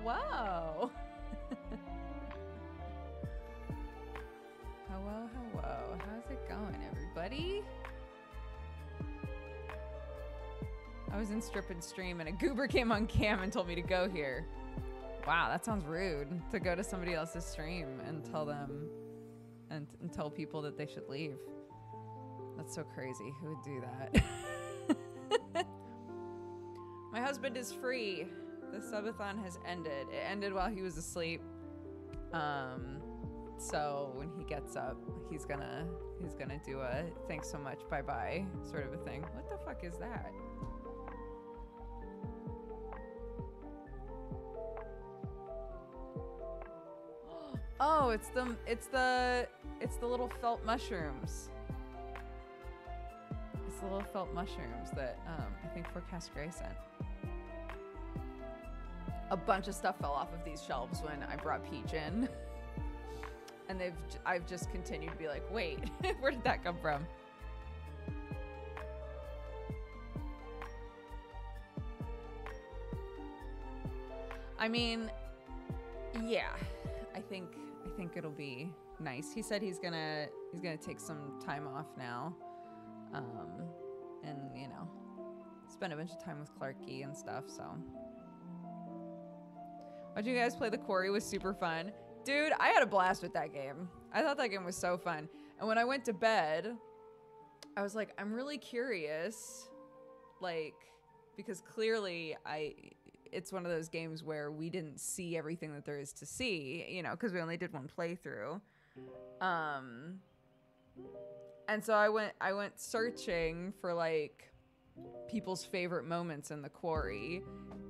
Hello. Hello, hello. How's it going, everybody? I was in Strip and Stream and a goober came on cam and told me to go here. Wow, that sounds rude, to go to somebody else's stream and tell them and tell people that they should leave. That's so crazy. Who would do that? My husband is free. The subathon has ended. It ended while he was asleep. So when he gets up, he's gonna do a thanks so much, bye-bye sort of a thing. What the fuck is that? Oh, it's the little felt mushrooms. It's the little felt mushrooms that I think Forecast Gray sent. A bunch of stuff fell off of these shelves when I brought Peach in. And I've just continued to be like, wait, where did that come from? I mean, yeah, I think it'll be nice. He said he's gonna take some time off now, and you know, spend a bunch of time with Clarky and stuff. So, watching you guys play the Quarry was super fun, dude. I had a blast with that game. I thought that game was so fun. And when I went to bed, I was like, I'm really curious, like, because clearly it's one of those games where we didn't see everything that there is to see, you know, because we only did one playthrough. And so I went searching for like people's favorite moments in the Quarry,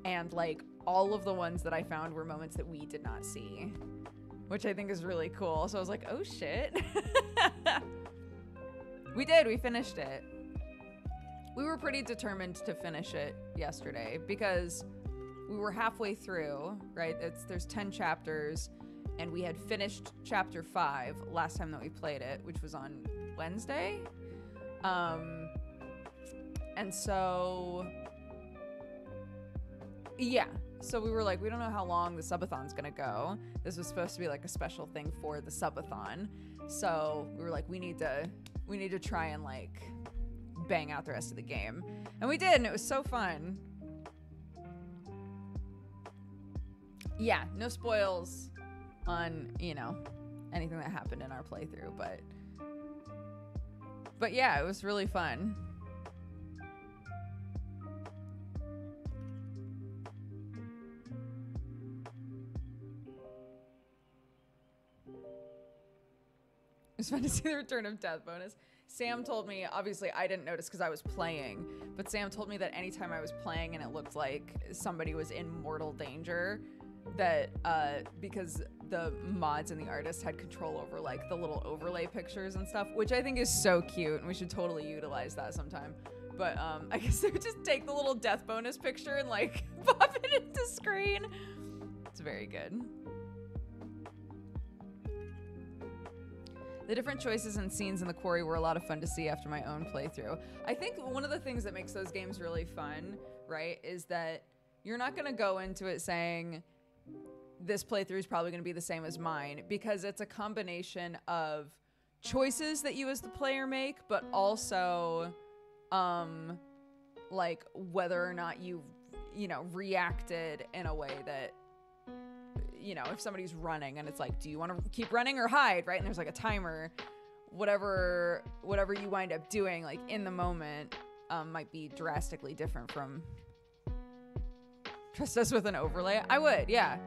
and like all of the ones that I found were moments that we did not see, which I think is really cool. So I was like, oh shit. We finished it. We were pretty determined to finish it yesterday because we were halfway through, right? There's 10 chapters, and we had finished chapter 5 last time that we played it, which was on Wednesday. And so, yeah. So we were like, we don't know how long the subathon's gonna go. This was supposed to be like a special thing for the subathon. So we were like, we need to try and like bang out the rest of the game. And we did, and it was so fun. Yeah, no spoils on, you know, anything that happened in our playthrough, but yeah, it was really fun. It was fun to see the return of death bonus. Sam told me, obviously I didn't notice because I was playing, but Sam told me that anytime I was playing and it looked like somebody was in mortal danger, that because the mods and the artists had control over like the little overlay pictures and stuff, which I think is so cute, and we should totally utilize that sometime. But I guess they would just take the little death bonus picture and like pop it into screen. It's very good. The different choices and scenes in the Quarry were a lot of fun to see after my own playthrough. I think one of the things that makes those games really fun, right, is that you're not gonna go into it saying, this playthrough is probably going to be the same as mine, because it's a combination of choices that you as the player make, but also like whether or not you know, reacted in a way that, you know, if somebody's running and it's like, do you want to keep running or hide, right? And there's like a timer, whatever you wind up doing like in the moment might be drastically different from trust us with an overlay. I would, yeah.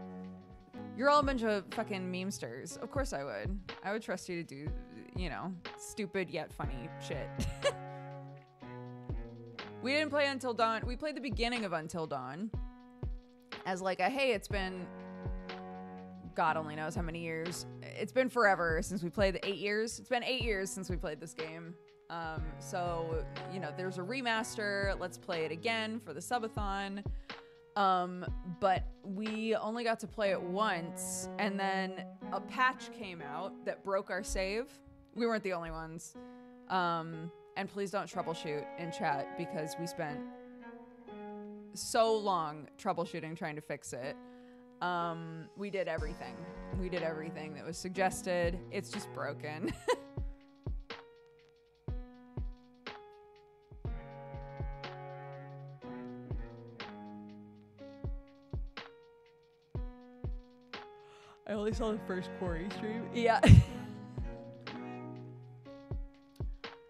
You're all a bunch of fucking memesters. Of course I would. I would trust you to do, you know, stupid yet funny shit. We didn't play Until Dawn. We played the beginning of Until Dawn as like a, hey, it's been, God only knows how many years. It's been forever since we played the 8 years. It's been 8 years since we played this game. So, you know, there's a remaster. Let's play it again for the subathon. But we only got to play it once, and then a patch came out that broke our save. We weren't the only ones. And please don't troubleshoot in chat, because we spent so long troubleshooting trying to fix it. We did everything. We did everything that was suggested. It's just broken. I only saw the first Quarry stream. Yeah.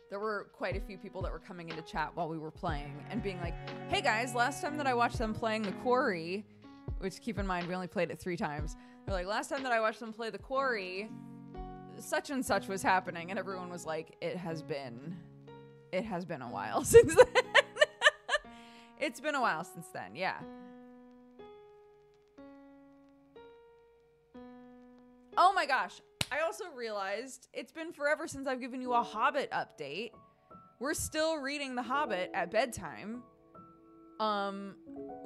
There were quite a few people that were coming into chat while we were playing and being like, hey guys, last time that I watched them playing the Quarry, which keep in mind, we only played it 3 times. They're like, last time that I watched them play the Quarry, such and such was happening. And everyone was like, it has been a while since then. It's been a while since then. Yeah. Oh my gosh. I also realized it's been forever since I've given you a Hobbit update. We're still reading The Hobbit at bedtime.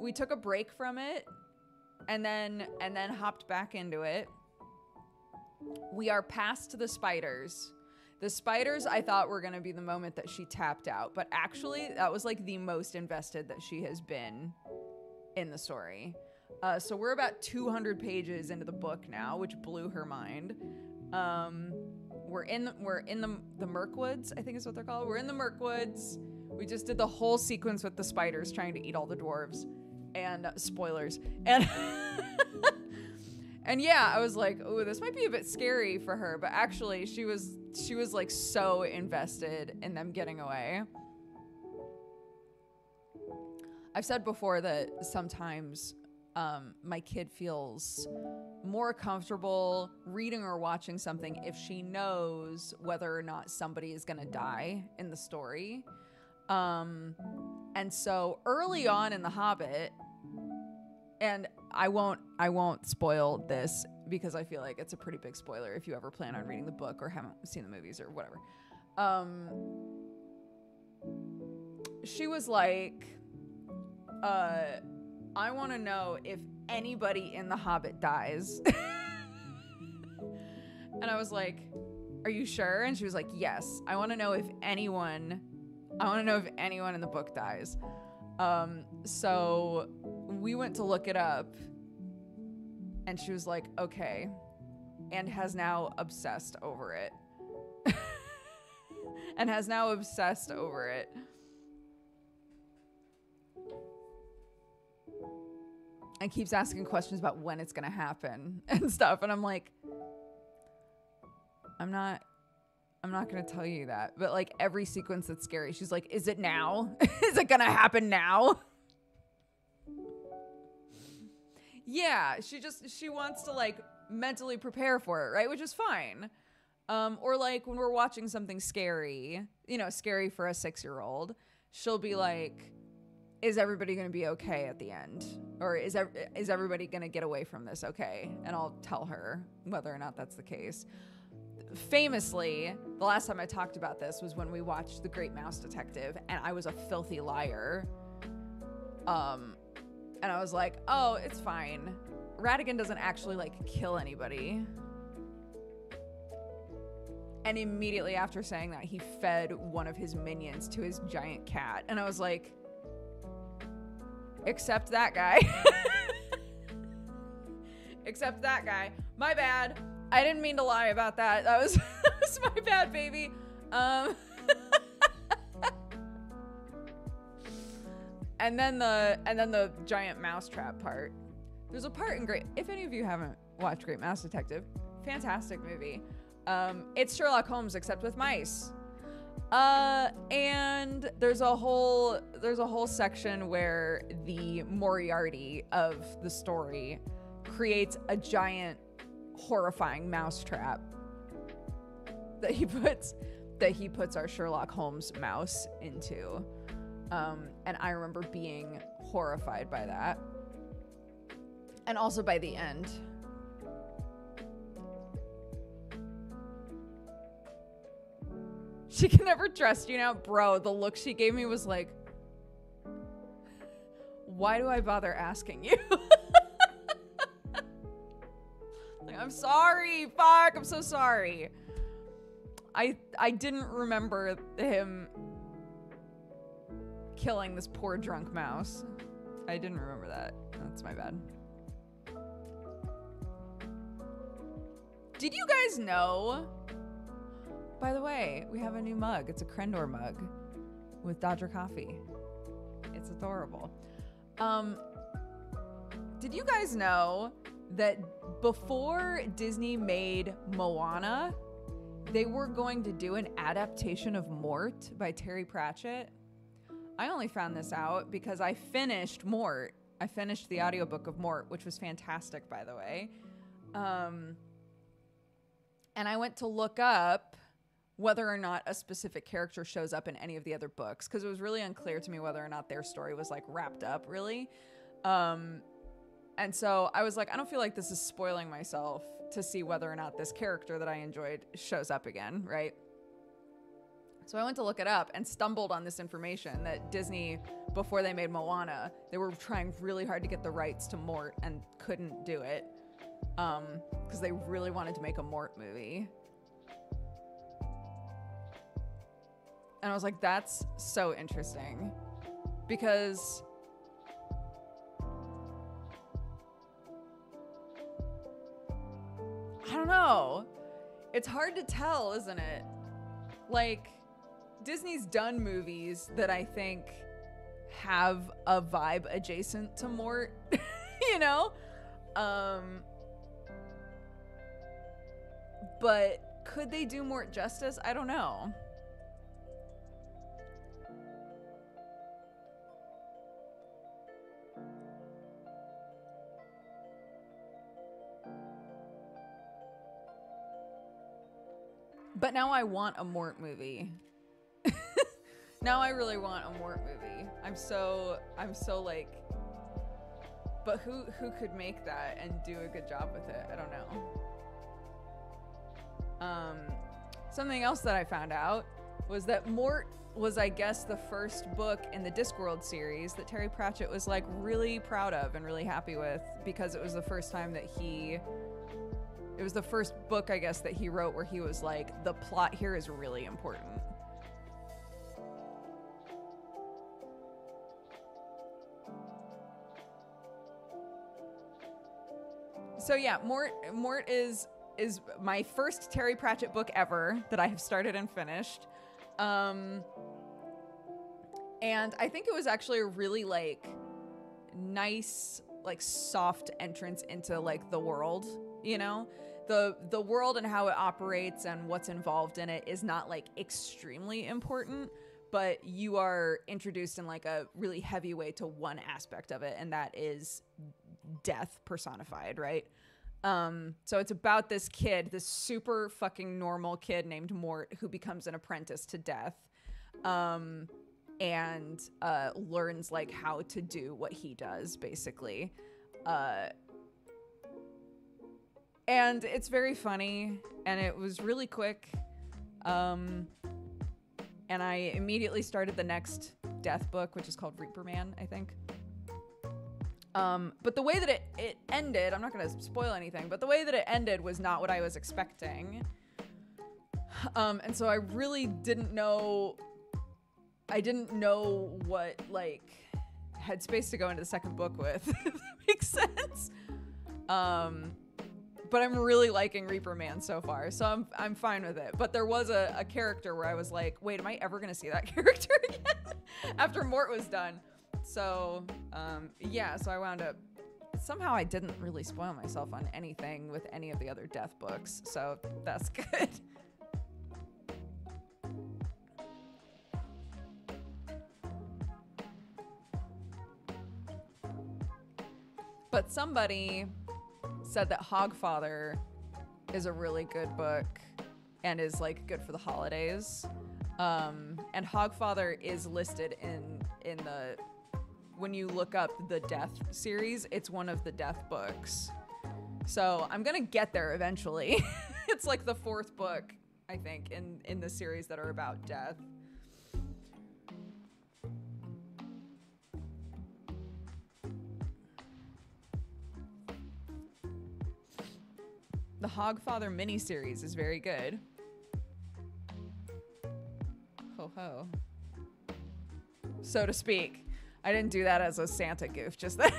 We took a break from it and then hopped back into it. We are past the spiders. The spiders I thought were going to be the moment that she tapped out, but actually that was like the most invested that she has been in the story. So we're about 200 pages into the book now, which blew her mind. We're in the Mirkwoods, I think is what they're called. We're in the Mirkwoods. We just did the whole sequence with the spiders trying to eat all the dwarves, and spoilers. And and yeah, I was like, oh, this might be a bit scary for her, but actually she was like so invested in them getting away. I've said before that sometimes my kid feels more comfortable reading or watching something if she knows whether or not somebody is going to die in the story. And so early on in The Hobbit, and I won't spoil this because I feel like it's a pretty big spoiler if you ever plan on reading the book or haven't seen the movies or whatever. She was like, I want to know if anybody in The Hobbit dies. And I was like, are you sure? And she was like, yes. I want to know if anyone in the book dies. So we went to look it up and she was like, okay, and has now obsessed over it. And keeps asking questions about when it's gonna happen and stuff. And I'm like, I'm not gonna tell you that. But like every sequence that's scary, she's like, is it now? Is it gonna happen now? Yeah, she wants to like mentally prepare for it, right? Which is fine. Or like when we're watching something scary, scary for a 6-year-old, she'll be like, is everybody going to be okay at the end? Or is everybody going to get away from this okay? And I'll tell her whether or not that's the case. Famously, the last time I talked about this was when we watched The Great Mouse Detective, and I was a filthy liar. And I was like, oh, it's fine. Ratigan doesn't actually like kill anybody. And immediately after saying that, he fed one of his minions to his giant cat. And I was like, except that guy. Except that guy. My bad. I didn't mean to lie about that. That was my bad, baby. And then the giant mousetrap part. There's a part in if any of you haven't watched Great Mouse Detective, fantastic movie. It's Sherlock Holmes except with mice. And there's a whole section where the Moriarty of the story creates a giant horrifying mousetrap that he puts our Sherlock Holmes mouse into. And I remember being horrified by that. And also by the end. She can never trust you now. Bro, the look she gave me was like, why do I bother asking you? Like, I'm sorry. Fuck, I'm so sorry. I didn't remember him killing this poor drunk mouse. I didn't remember that. That's my bad. Did you guys know? By the way, we have a new mug. It's a Krendor mug with Dodger coffee. It's adorable. Did you guys know that before Disney made Moana, they were going to do an adaptation of Mort by Terry Pratchett? I only found this out because I finished Mort. I finished the audiobook of Mort, which was fantastic, by the way. And I went to look up whether or not a specific character shows up in any of the other books, because it was really unclear to me whether or not their story was like wrapped up, really. And so I was like, I don't feel like this is spoiling myself to see whether or not this character that I enjoyed shows up again, right? So I went to look it up and stumbled on this information that Disney, before they made Moana, they were trying really hard to get the rights to Mort and couldn't do it because they really wanted to make a Mort movie. And I was like, that's so interesting because I don't know. It's hard to tell, isn't it? Like, Disney's done movies that I think have a vibe adjacent to Mort, you know? But could they do Mort justice? I don't know. But now I want a Mort movie. Now I really want a Mort movie. I'm so like, but who could make that and do a good job with it? I don't know. Something else that I found out was that Mort was, I guess, the first book in the Discworld series that Terry Pratchett was like really proud of and really happy with, because it was the first time that it was the first book, I guess, that he wrote where he was like, the plot here is really important. So yeah, Mort is my first Terry Pratchett book ever that I have started and finished. And I think it was actually a really like nice, like soft entrance into like the world, you know? The world and how it operates and what's involved in it is not like extremely important, but you are introduced in like a really heavy way to one aspect of it, and that is death personified, right? So it's about this kid, this super fucking normal kid named Mort, who becomes an apprentice to death, and learns like how to do what he does, basically. And it's very funny, and it was really quick. And I immediately started the next death book, which is called Reaper Man, I think. But the way that it ended, I'm not going to spoil anything, but the way that it ended was not what I was expecting. And so I really didn't know, what, like, headspace to go into the second book with, if that makes sense. But I'm really liking Reaper Man so far, so I'm fine with it. But there was a character where I was like, wait, am I ever going to see that character again? After Mort was done. So, yeah, so I wound up... Somehow I didn't really spoil myself on anything with any of the other death books, so that's good. But somebody said that Hogfather is a really good book and is like good for the holidays. And Hogfather is listed in the, when you look up the Death series, it's one of the Death books. So I'm gonna get there eventually. It's like the fourth book, I think, in the series that are about death. The Hogfather miniseries is very good. Ho ho. So to speak. I didn't do that as a Santa goof just then.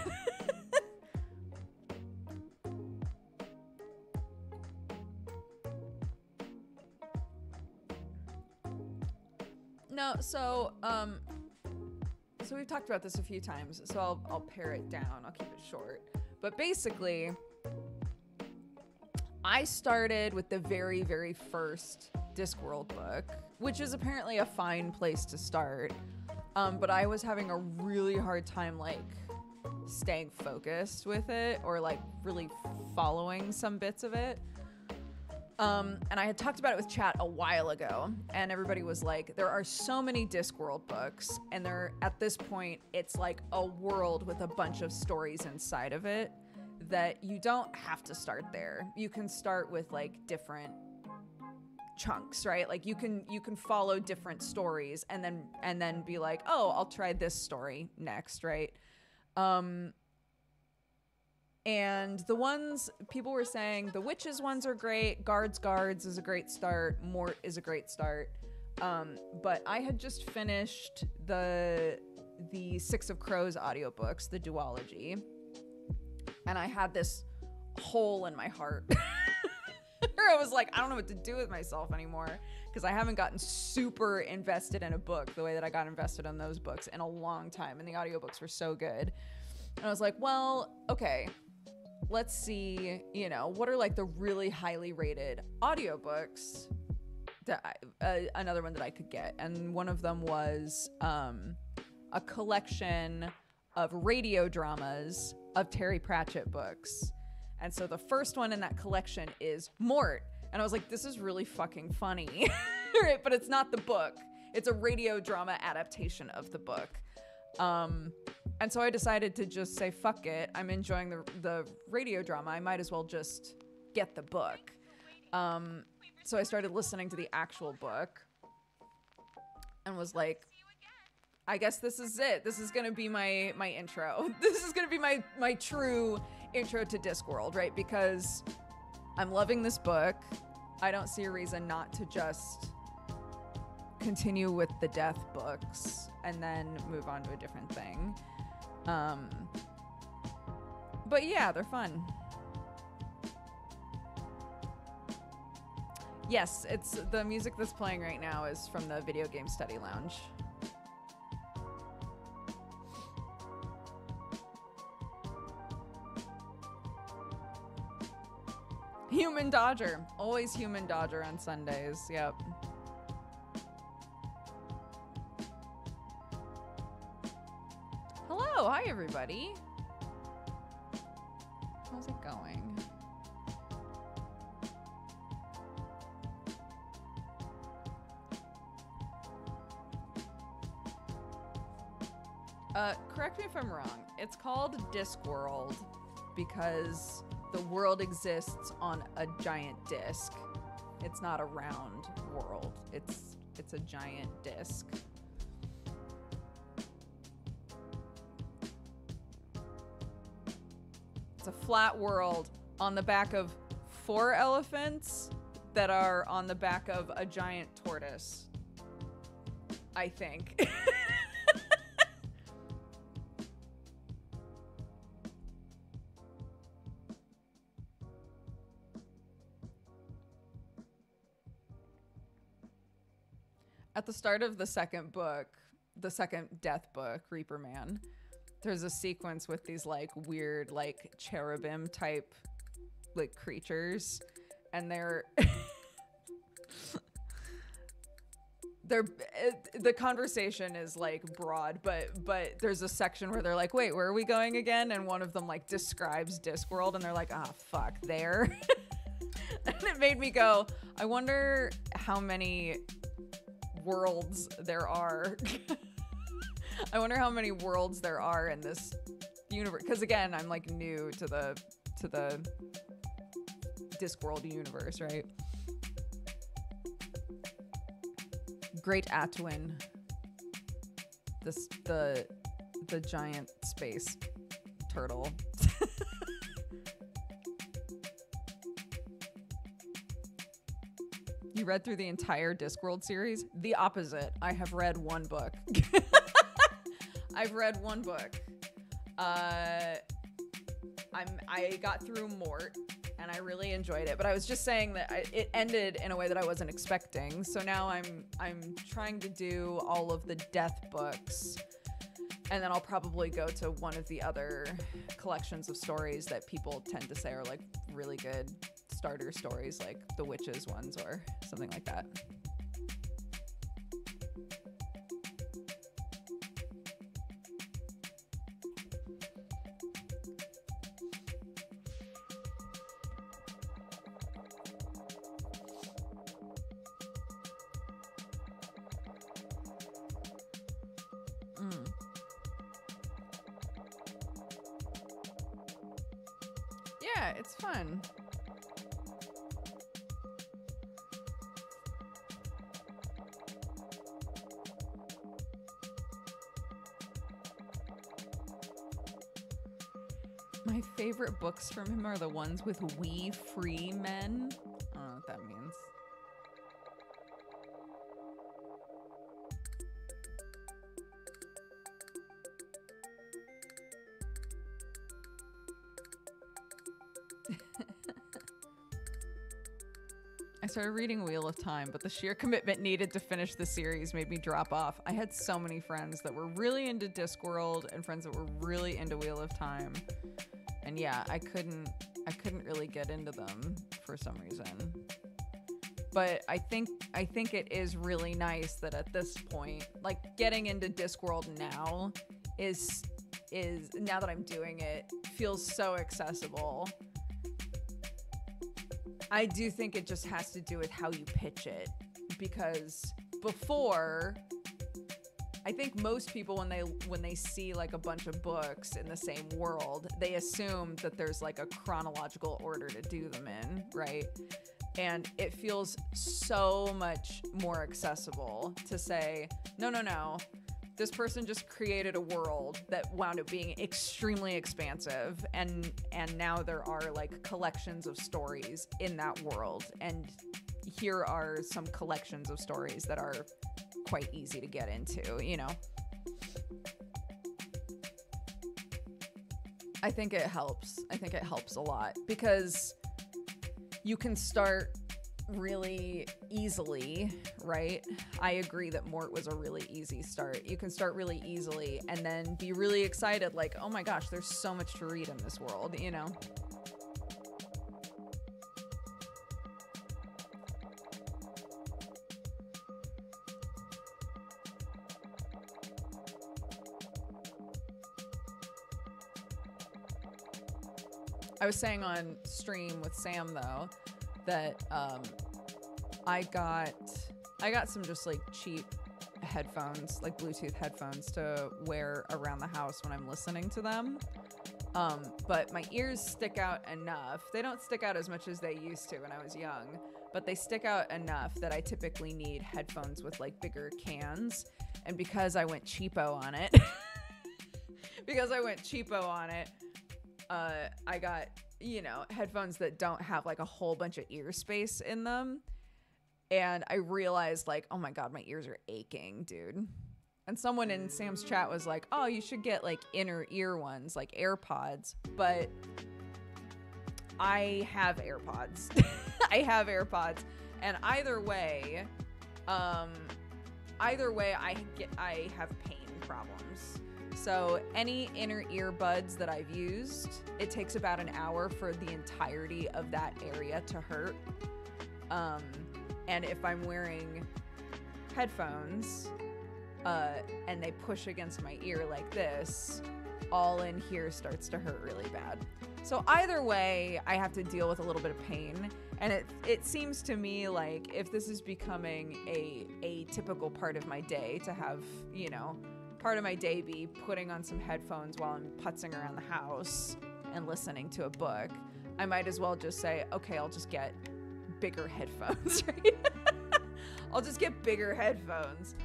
No, so we've talked about this a few times, so I'll pare it down. I'll keep it short. But basically, I started with the very, very first Discworld book, which is apparently a fine place to start. But I was having a really hard time, like, staying focused with it or, like, really following some bits of it. And I had talked about it with chat a while ago, and everybody was like, there are so many Discworld books, and at this point, it's like a world with a bunch of stories inside of it that you don't have to start there. You can start with, like, different chunks, right? Like, you can follow different stories and then be like, oh, I'll try this story next, right? And the ones people were saying, the Witches ones are great. Guards is a great start. Mort is a great start. But I had just finished the Six of Crows audiobooks, the duology. And I had this hole in my heart where I was like, I don't know what to do with myself anymore because I haven't gotten super invested in a book the way that I got invested in those books in a long time. And the audiobooks were so good. And I was like, well, okay. Let's see, what are like the really highly rated audiobooks that another one that I could get. And one of them was a collection of radio dramas of Terry Pratchett books. And so the first one in that collection is Mort. And I was like, this is really fucking funny, right? But it's not the book. It's a radio drama adaptation of the book. And so I decided to just say, fuck it. I'm enjoying the radio drama. I might as well just get the book. So I started listening to the actual book and was like, I guess this is it. This is going to be my intro. This is going to be my true intro to Discworld, right? Because I'm loving this book. I don't see a reason not to just continue with the death books and then move on to a different thing. But yeah, they're fun. Yes, it's the music that's playing right now is from the Video Game Study Lounge. Human Dodger. Always Human Dodger on Sundays. Yep. Hello. Hi, everybody. How's it going? Correct me if I'm wrong. It's called Discworld because the world exists on a giant disc. It's not a round world. It's a giant disc. It's a flat world on the back of 4 elephants that are on the back of a giant tortoise. I think. At the start of the second book, the second death book, Reaper Man, there's a sequence with these like weird like cherubim type like creatures, and they're the conversation is like broad, but there's a section where they're like, wait, where are we going again? And one of them like describes Discworld, and they're like, ah, fuck, there. And it made me go, I wonder how many worlds there are. I wonder how many worlds there are in this universe, because again, I'm like new to the Discworld universe, right? Great Atuin, the giant space turtle. You read through the entire Discworld series? The opposite. I have read one book. I've read one book. I got through Mort, and I really enjoyed it. But I was just saying that it ended in a way that I wasn't expecting. So now I'm trying to do all of the death books, and then I'll probably go to one of the other collections of stories that people tend to say are like really good starter stories, like the witches ones or something like that. Yeah, it's fun. My favorite books from him are the ones with "we free men." I don't know what that means. I started reading Wheel of Time, but the sheer commitment needed to finish the series made me drop off. I had so many friends that were really into Discworld and friends that were really into Wheel of Time. And yeah, I couldn't really get into them for some reason. But I think it is really nice that at this point, like getting into Discworld now is now that I'm doing it, feels so accessible. I do think it just has to do with how you pitch it, because before, I think most people when they see like a bunch of books in the same world, they assume that there's like a chronological order to do them in, right? And it feels so much more accessible to say, no. This person just created a world that wound up being extremely expansive, and now there are like collections of stories in that world, and here are some collections of stories that are quite easy to get into, you know? I think it helps. I think it helps a lot because you can start really easily, right? I agree that Mort was a really easy start. You can start really easily and then be really excited, like, oh my gosh, there's so much to read in this world, you know? I was saying on stream with Sam though that I got some just like cheap headphones, like Bluetooth headphones to wear around the house when I'm listening to them. But my ears stick out enough. They don't stick out as much as they used to when I was young, but they stick out enough that I typically need headphones with like bigger cans. And because I went cheapo on it, I got, you know, headphones that don't have like a whole bunch of ear space in them. And I realized like, oh my God, my ears are aching, dude. And someone in Sam's chat was like, oh, you should get like inner ear ones, like AirPods. But I have AirPods. I have AirPods. And either way, I have pain problems. So any inner earbuds that I've used, it takes about an hour for the entirety of that area to hurt. And if I'm wearing headphones and they push against my ear like this, all in here starts to hurt really bad. So either way, I have to deal with a little bit of pain. And it seems to me like if this is becoming a typical part of my day to have, you know, part of my day be putting on some headphones while I'm putzing around the house and listening to a book, I might as well just say, okay, I'll just get bigger headphones, right? I'll just get bigger headphones.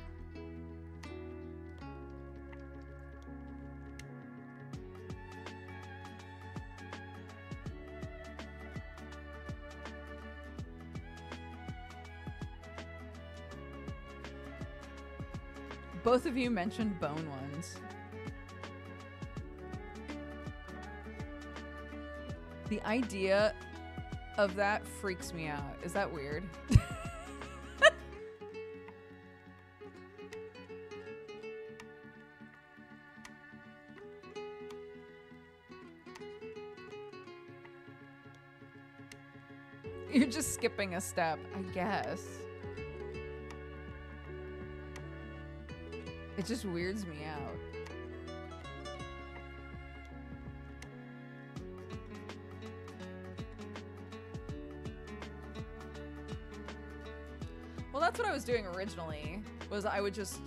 Both of you mentioned bone ones. The idea of that freaks me out. Is that weird? You're just skipping a step, I guess. It just weirds me out. Well, that's what I was doing originally, was I would just,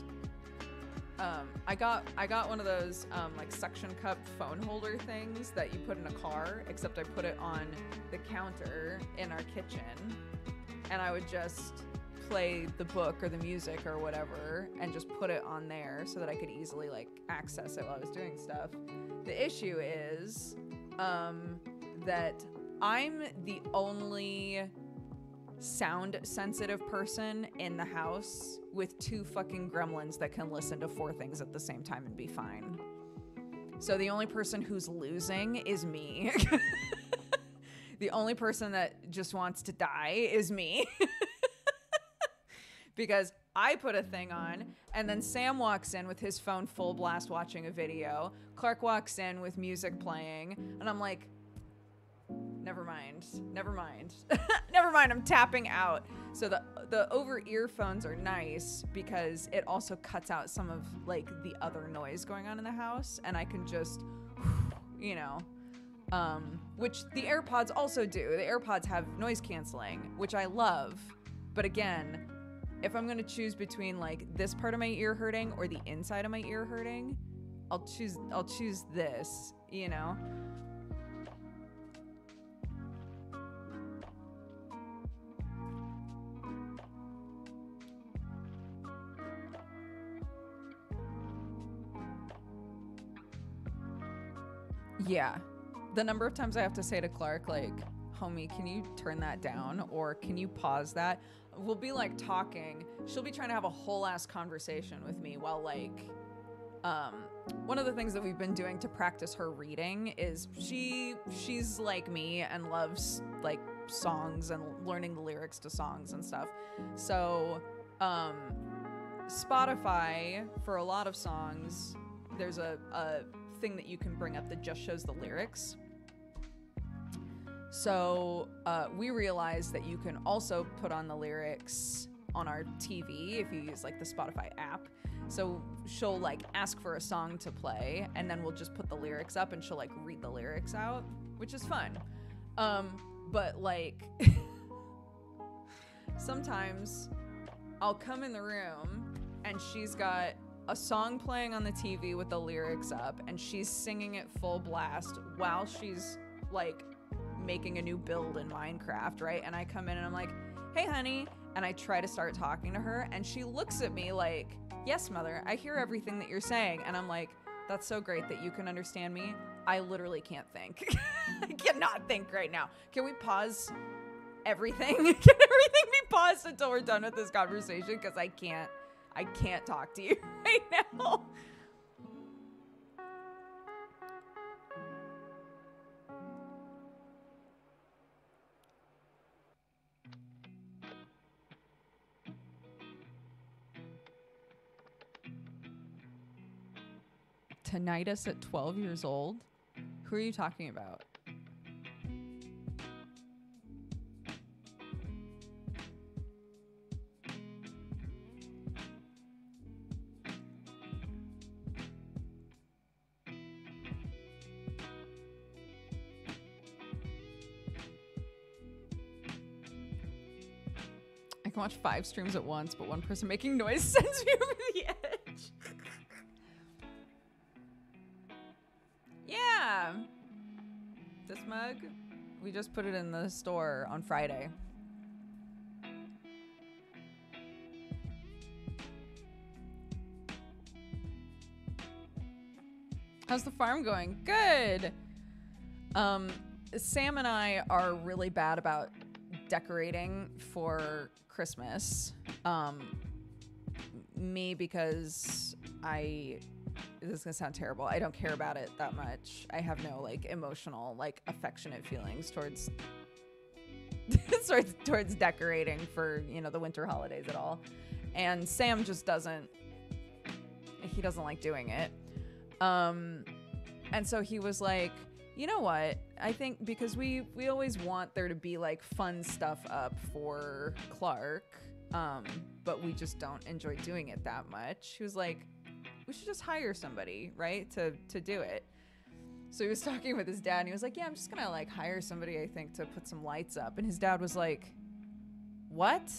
I got one of those, like suction cup phone holder things that you put in a car, except I put it on the counter in our kitchen, and I would just play the book or the music or whatever and just put it on there so that I could easily like access it while I was doing stuff. The issue is, that I'm the only sound sensitive person in the house with 2 fucking gremlins that can listen to 4 things at the same time and be fine. So the only person who's losing is me. The only person that just wants to die is me. Because I put a thing on, and then Sam walks in with his phone full blast watching a video. Clark walks in with music playing, and I'm like, never mind, never mind. Never mind, I'm tapping out. So the over earphones are nice because it also cuts out some of like the other noise going on in the house, and I can just, you know, which the AirPods also do. The AirPods have noise canceling, which I love. But again, if I'm going to choose between like this part of my ear hurting or the inside of my ear hurting, I'll choose this, you know? Yeah. The number of times I have to say to Clark, like, homie, can you turn that down? Or can you pause that? We'll be like talking. She'll be trying to have a whole ass conversation with me while like, one of the things that we've been doing to practice her reading is she's like me and loves like songs and learning the lyrics to songs and stuff. So, Spotify, for a lot of songs, there's a thing that you can bring up that just shows the lyrics. So we realized that you can also put on the lyrics on our TV if you use like the Spotify app. So she'll like ask for a song to play, and then we'll just put the lyrics up and she'll like read the lyrics out, which is fun. But like sometimes I'll come in the room and she's got a song playing on the TV with the lyrics up, and she's singing it full blast while she's like making a new build in Minecraft, right? And I come in and I'm like, hey honey, and I try to start talking to her, and she looks at me like, yes mother, I hear everything that you're saying. And I'm like, that's so great that you can understand me. I literally can't think. I cannot think right now. Can we pause everything? Can everything be paused until we're done with this conversation? Because I can't talk to you right now. Tinnitus at 12 years old? Who are you talking about? I can watch 5 streams at once, but one person making noise sends me over the edge. Yeah. This mug, we just put it in the store on Friday. How's the farm going? Good. Sam and I are really bad about decorating for Christmas. Me, because this is gonna sound terrible, I don't care about it that much. I have no like emotional, like affectionate feelings towards towards decorating for, you know, the winter holidays at all. And Sam just doesn't like doing it. And so he was like, you know what? I think because we always want there to be like fun stuff up for Clark, but we just don't enjoy doing it that much. He was like, we should just hire somebody, right, to do it. So he was talking with his dad, and he was like, yeah, I'm just gonna like hire somebody, I think, to put some lights up. And his dad was like, what?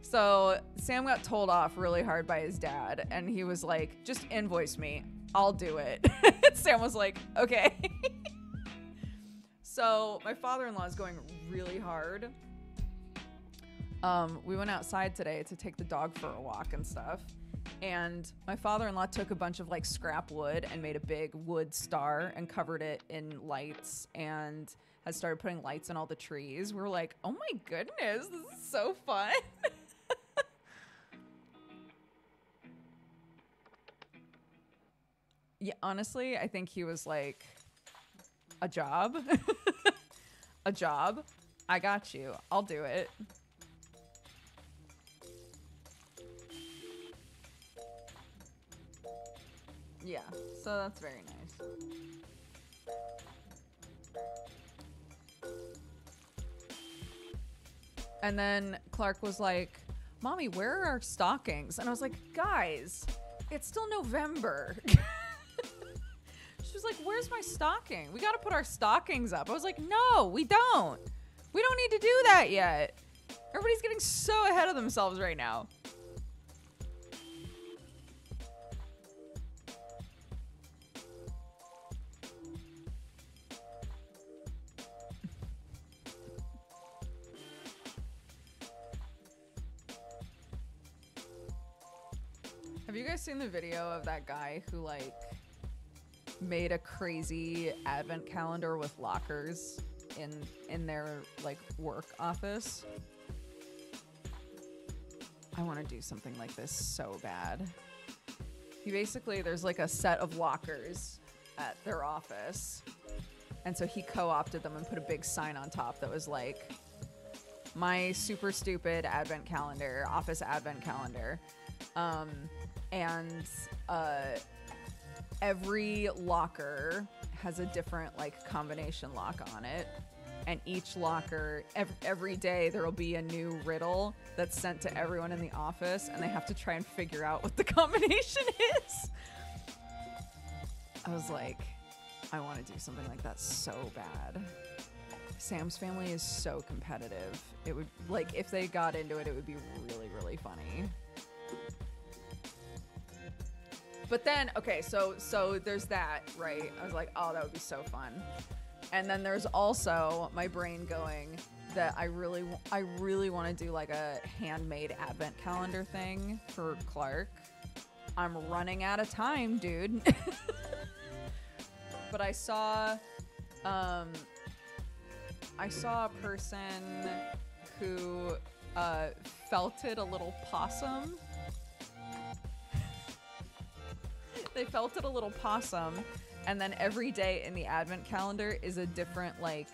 So Sam got told off really hard by his dad, and he was like, just invoice me, I'll do it. Sam was like, okay. So my father-in-law is going really hard. We went outside today to take the dog for a walk and stuff. And my father-in-law took a bunch of like scrap wood and made a big wood star and covered it in lights and has started putting lights in all the trees. We're like, oh my goodness, this is so fun. Yeah, honestly, I think he was like, a job? A job? I got you. I'll do it. Yeah, so that's very nice. And then Clark was like, Mommy, where are our stockings? And I was like, guys, it's still November. She was like, where's my stocking? We got to put our stockings up. I was like, no, we don't. We don't need to do that yet. Everybody's getting so ahead of themselves right now. Have you guys seen the video of that guy who like made a crazy advent calendar with lockers in their like work office? I want to do something like this so bad. There's like a set of lockers at their office, and so he co-opted them and put a big sign on top that was like, my super stupid advent calendar, office advent calendar. And every locker has a different like combination lock on it, and each locker every day there will be a new riddle that's sent to everyone in the office, and they have to try and figure out what the combination is. I was like, I want to do something like that so bad. Sam's family is so competitive. It would, like, if they got into it, it would be really, really funny. But then, okay, so there's that, right? I was like, oh, that would be so fun. And then there's also my brain going that I really want to do like a handmade advent calendar thing for Clark. I'm running out of time, dude. But I saw a person who felted a little possum. They felted a little possum, and then every day in the advent calendar is a different, like,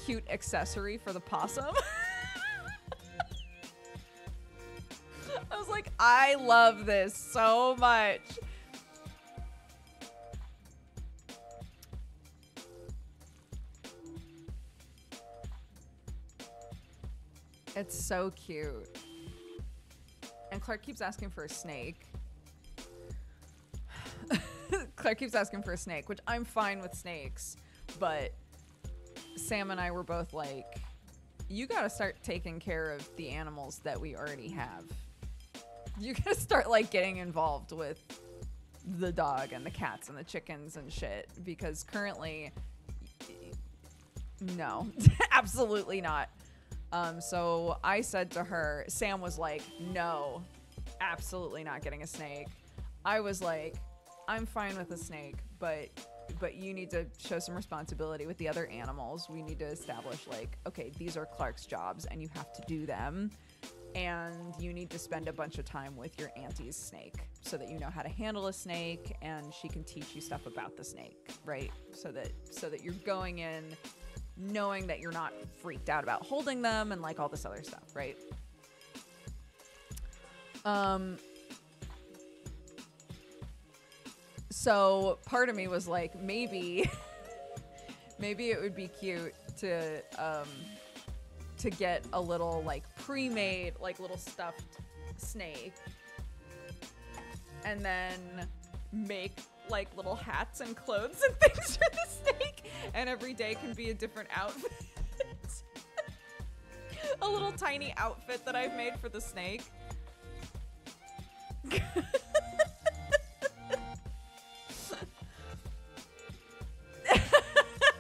cute accessory for the possum. I was like, I love this so much. It's so cute. And Clark keeps asking for a snake. Clark keeps asking for a snake, which I'm fine with snakes, but Sam and I were both like, you gotta start taking care of the animals that we already have. You gotta start like getting involved with the dog and the cats and the chickens and shit, because currently, no, absolutely not. So I said to her, Sam was like, no, absolutely not getting a snake. I was like, I'm fine with a snake, but you need to show some responsibility with the other animals. We need to establish, like, okay, these are Clark's jobs and you have to do them. And you need to spend a bunch of time with your auntie's snake so that you know how to handle a snake, and she can teach you stuff about the snake, right? So that you're going in knowing that you're not freaked out about holding them and like all this other stuff, right? So part of me was like, maybe it would be cute to get a little like pre-made like little stuffed snake, and then make like little hats and clothes and things for the snake, and every day can be a different outfit. A little tiny outfit that I've made for the snake.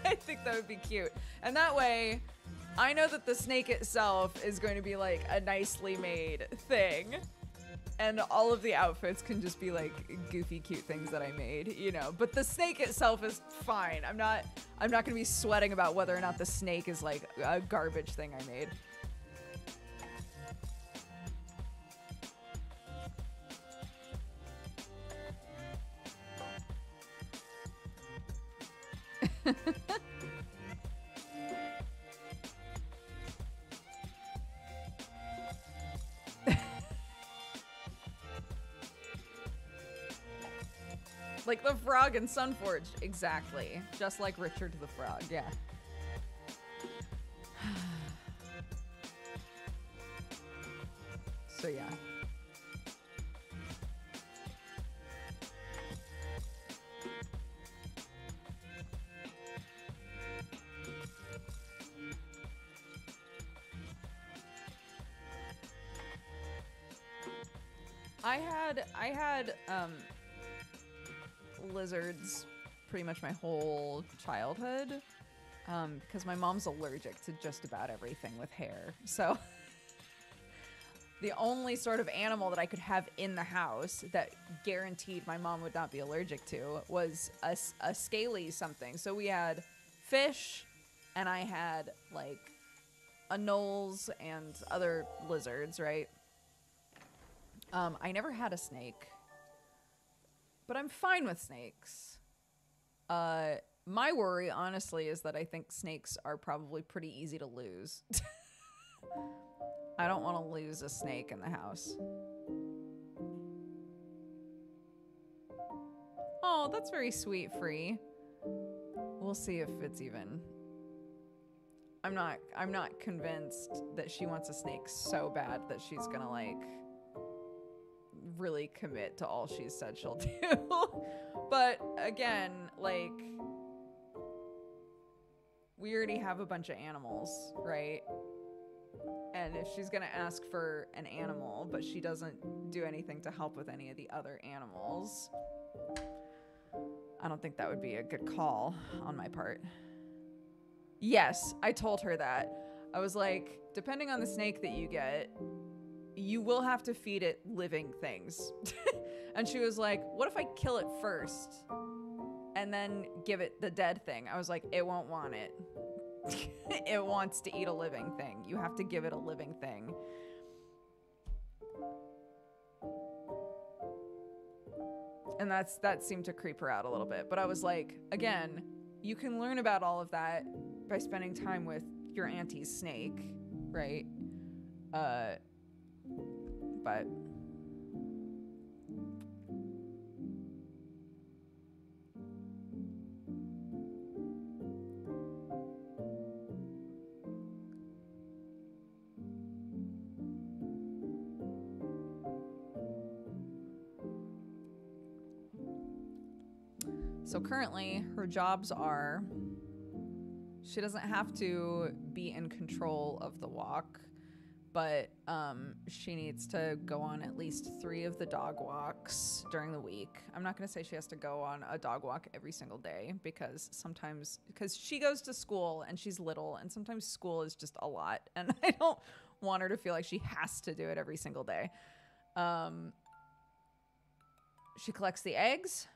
I think that would be cute. And that way, I know that the snake itself is going to be like a nicely made thing. And all of the outfits can just be like goofy, cute things that I made, you know. But the snake itself is fine. I'm not gonna be sweating about whether or not the snake is like a garbage thing I made. Like the frog in Sunforged, exactly. Just like Richard the Frog, yeah. So yeah. I had lizards pretty much my whole childhood, because my mom's allergic to just about everything with hair. So the only sort of animal that I could have in the house that guaranteed my mom would not be allergic to was a scaly something. So we had fish, and I had like anoles and other lizards, right? I never had a snake, but I'm fine with snakes. My worry, honestly, is that I think snakes are probably pretty easy to lose. I don't want to lose a snake in the house. Oh, that's very sweet, Free. We'll see if it's even... I'm not convinced that she wants a snake so bad that she's gonna, like, really commit to all she's said she'll do. But again, like, we already have a bunch of animals, right? And if she's gonna ask for an animal, but she doesn't do anything to help with any of the other animals, I don't think that would be a good call on my part. Yes, I told her that. I was like, depending on the snake that you get, you will have to feed it living things. And she was like, what if I kill it first and then give it the dead thing? I was like, it won't want it. It wants to eat a living thing. You have to give it a living thing. And that seemed to creep her out a little bit. But I was like, again, you can learn about all of that by spending time with your auntie's snake, right? But so currently her jobs are, she doesn't have to be in control of the walk, but she needs to go on at least 3 of the dog walks during the week. I'm not going to say she has to go on a dog walk every single day, because she goes to school and she's little, and sometimes school is just a lot, and I don't want her to feel like she has to do it every single day. She collects the eggs,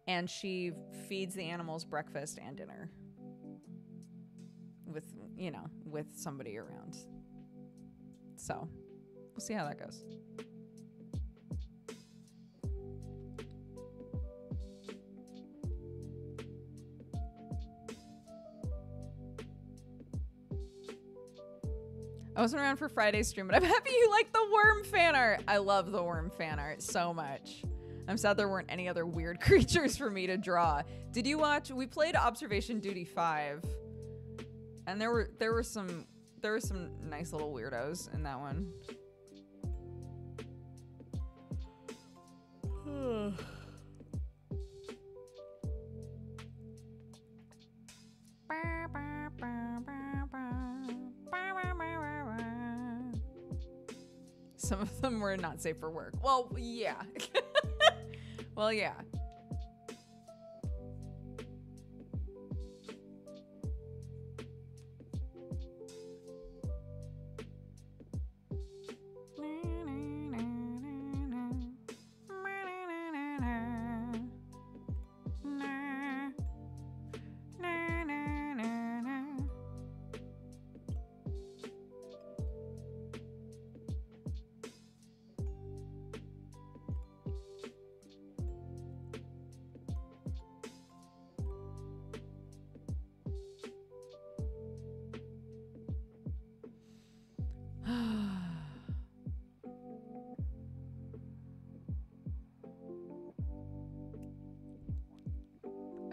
and she feeds the animals breakfast and dinner with somebody around. So we'll see how that goes. I wasn't around for Friday's stream, but I'm happy you like the worm fan art. I love the worm fan art so much. I'm sad there weren't any other weird creatures for me to draw. Did you watch? We played Observation Duty 5, and there were some nice little weirdos in that one. Some of them were not safe for work. Well, yeah. Well, yeah.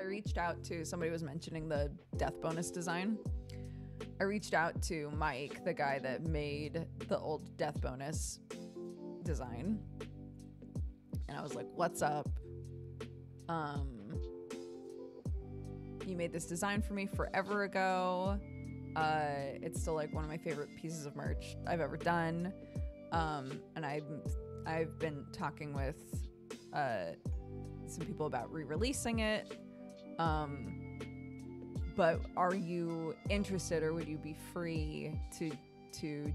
Reached out to somebody was mentioning the death bonus design. I reached out to Mike, the guy that made the old death bonus design, and I was like, what's up? You made this design for me forever ago. It's still like one of my favorite pieces of merch I've ever done. And I've been talking with some people about re-releasing it. But are you interested, or would you be free to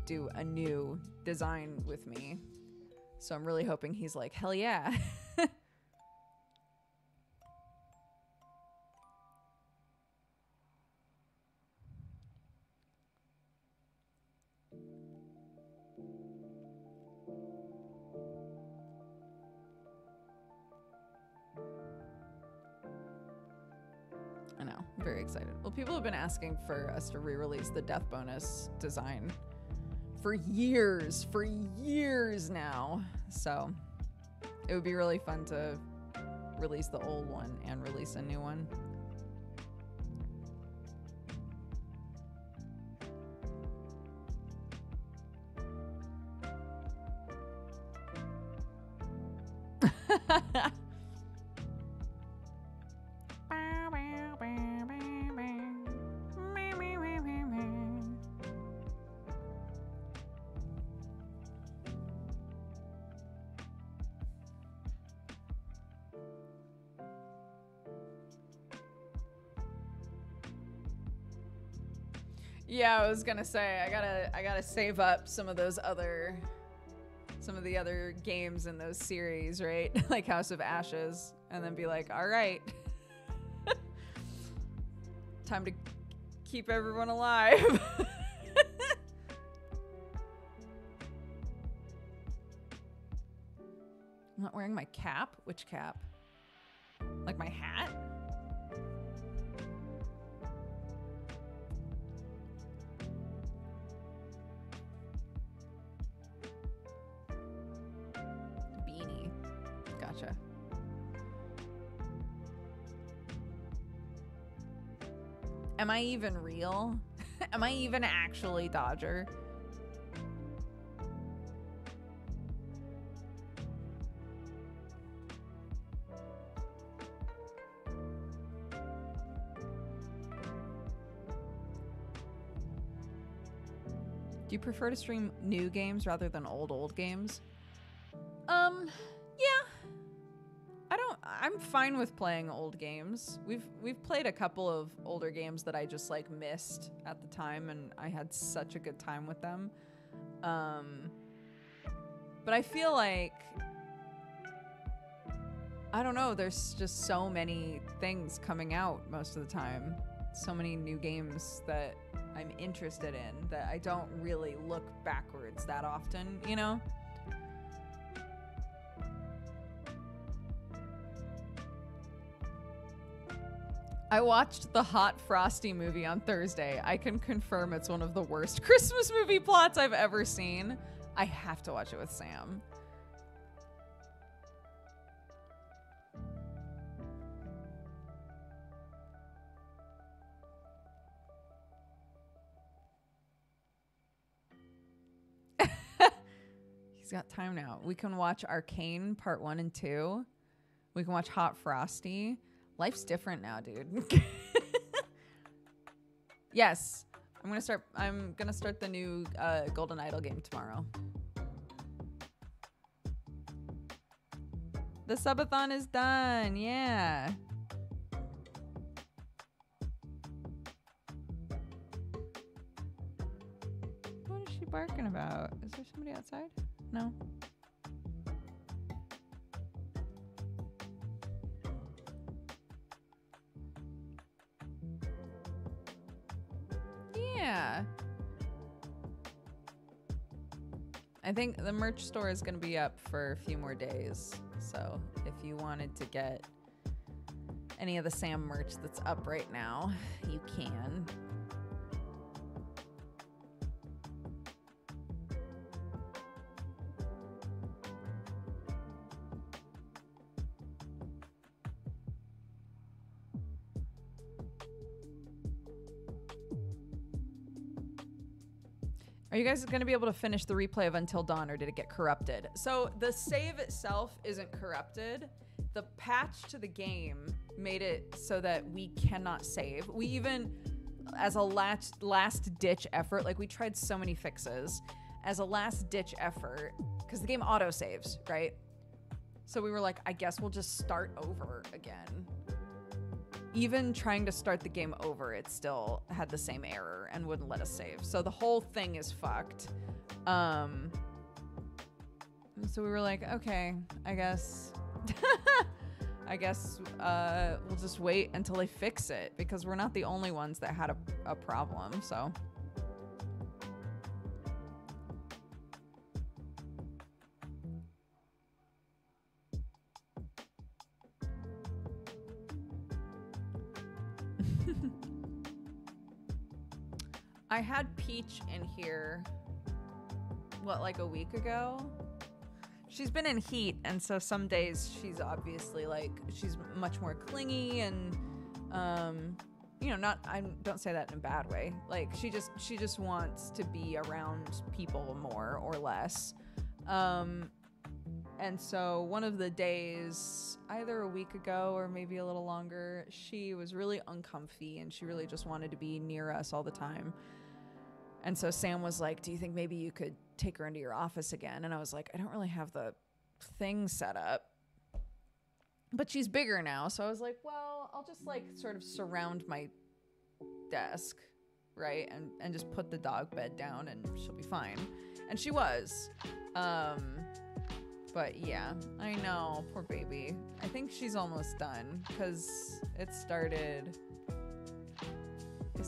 do a new design with me? So I'm really hoping he's like, hell yeah. I know, I'm very excited. Well, people have been asking for us to re-release the death bonus design for years now. So it would be really fun to release the old one and release a new one. Yeah, I was gonna say I gotta save up some of the other games in those series, right? Like House of Ashes, and then be like, all right, time to keep everyone alive. I'm not wearing my cap. Which cap? Like my hat? Gotcha. Am I even real? Am I even actually Dodger? Do you prefer to stream new games rather than old games? Yeah. I'm fine with playing old games. We've played a couple of older games that I just like missed at the time, and I had such a good time with them. But I feel like, I don't know, there's just so many things coming out most of the time. So many new games that I'm interested in that I don't really look backwards that often, you know? I watched the Hot Frosty movie on Thursday. I can confirm it's one of the worst Christmas movie plots I've ever seen. I have to watch it with Sam. He's got time now. We can watch Arcane Part 1 and 2. We can watch Hot Frosty. Life's different now, dude. Yes. I'm gonna start the new Golden Idol game tomorrow. The subathon is done. Yeah. What is she barking about? Is there somebody outside? No. Yeah. I think the merch store is going to be up for a few more days. So if you wanted to get any of the Sam merch that's up right now, you can. Are you guys going to be able to finish the replay of Until Dawn, or did it get corrupted? So the save itself isn't corrupted. The patch to the game made it so that we cannot save. We even, as a last ditch effort, like we tried so many fixes, as a last ditch effort, because the game auto saves, right? So we were like, I guess we'll just start over again. Even trying to start the game over, it still had the same error and wouldn't let us save. So the whole thing is fucked. So we were like, okay, I guess we'll just wait until they fix it, because we're not the only ones that had a problem. So I had Peach in here, what, like a week ago? She's been in heat, and so some days she's obviously like, she's much more clingy and, you know, I don't say that in a bad way. Like she just wants to be around people more or less. And so one of the days, either a week ago or maybe a little longer, she was really uncomfy and she really just wanted to be near us all the time. And so Sam was like, do you think maybe you could take her into your office again? And I was like, I don't really have the thing set up. But she's bigger now. So I was like, well, I'll just like sort of surround my desk, right? And just put the dog bed down and she'll be fine. And she was. But yeah, I know, poor baby. I think she's almost done because it started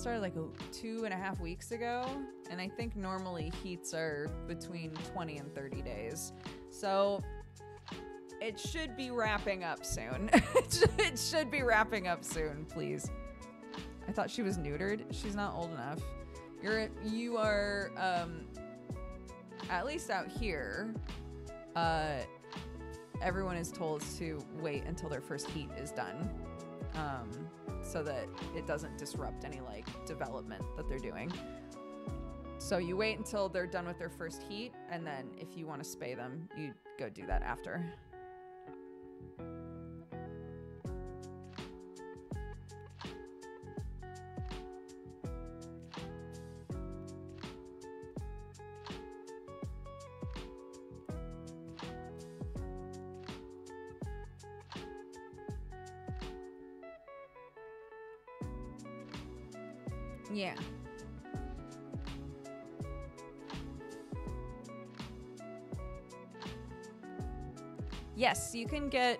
like 2.5 weeks ago. And I think normally heats are between 20 and 30 days. So it should be wrapping up soon. It should be wrapping up soon, please. I thought she was neutered. She's not old enough. You are, at least out here, everyone is told to wait until their first heat is done, so that it doesn't disrupt any like development that they're doing. So you wait until they're done with their first heat, and then if you want to spay them, you go do that after. Yeah. Yes, you can get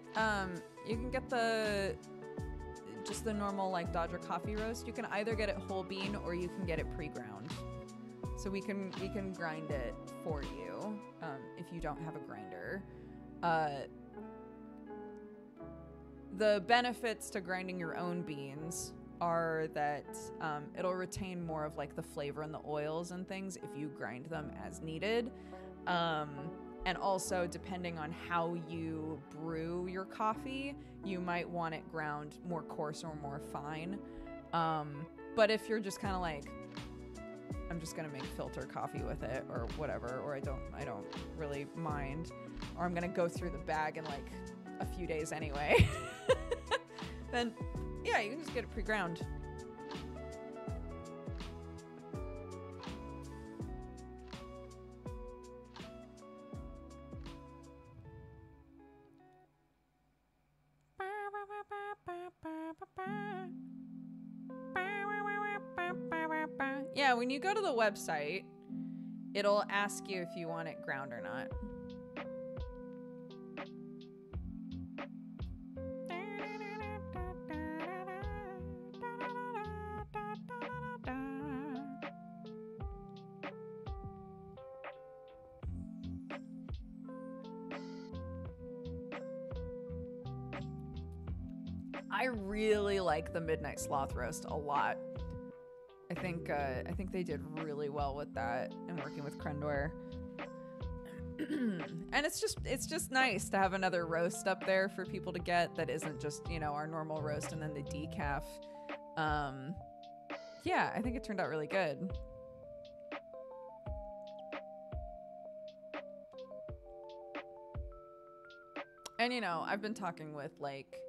just the normal like Dodger coffee roast. You can either get it whole bean or you can get it pre-ground. So we can grind it for you if you don't have a grinder. The benefits to grinding your own beans are that it'll retain more of like the flavor and the oils and things if you grind them as needed. And also, depending on how you brew your coffee, you might want it ground more coarse or more fine. But if you're just kind of like, I'm just gonna make filter coffee with it or whatever, or I don't really mind, or I'm gonna go through the bag in like a few days anyway, then yeah, you can just get it pre-ground. Yeah, when you go to the website, it'll ask you if you want it ground or not. I really like the Midnight Sloth roast a lot. I think they did really well with that and working with Crendor. And it's just nice to have another roast up there for people to get that isn't just, you know, our normal roast and then the decaf. Yeah, I think it turned out really good. And, you know, I've been talking with like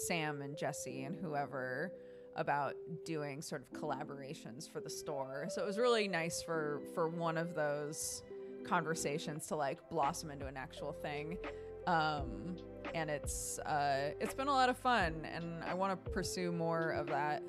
Sam and Jesse and whoever about doing sort of collaborations for the store. So it was really nice for one of those conversations to like blossom into an actual thing. And it's been a lot of fun, and I want to pursue more of that.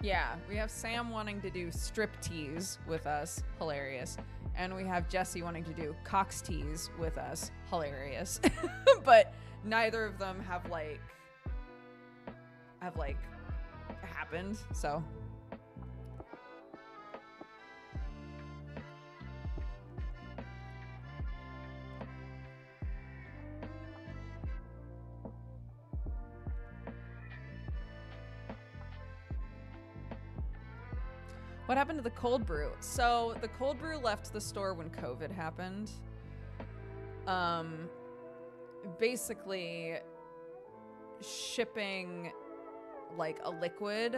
Yeah, we have Sam wanting to do strip tease with us, hilarious. And we have Jesse wanting to do Cox tease with us, hilarious. But neither of them have happened, so. What happened to the cold brew? So the cold brew left the store when COVID happened. Basically shipping like a liquid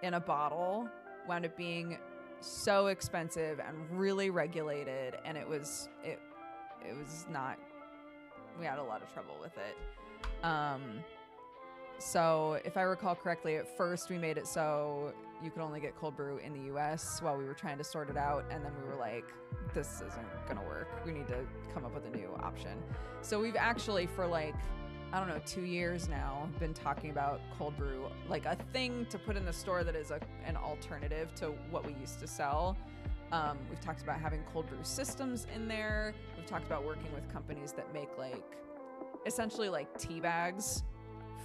in a bottle wound up being so expensive and really regulated, and it was not, we had a lot of trouble with it. So if I recall correctly, at first we made it so you could only get cold brew in the US while we were trying to sort it out. And then we were like, this isn't going to work. We need to come up with a new option. So we've actually, for like, I don't know, 2 years now, been talking about cold brew, like a thing to put in the store that is an alternative to what we used to sell. We've talked about having cold brew systems in there. We've talked about working with companies that make like, essentially like tea bags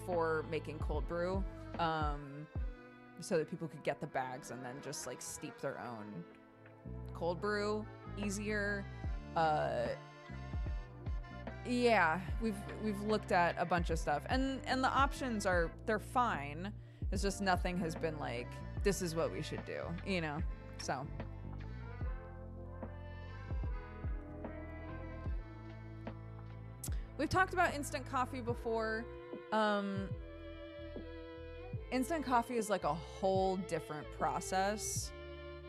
for making cold brew, so that people could get the bags and then just like steep their own cold brew easier. Yeah, we've looked at a bunch of stuff, and the options they're fine. It's just nothing has been like, this is what we should do, you know? So. We've talked about instant coffee before. Instant coffee is like a whole different process.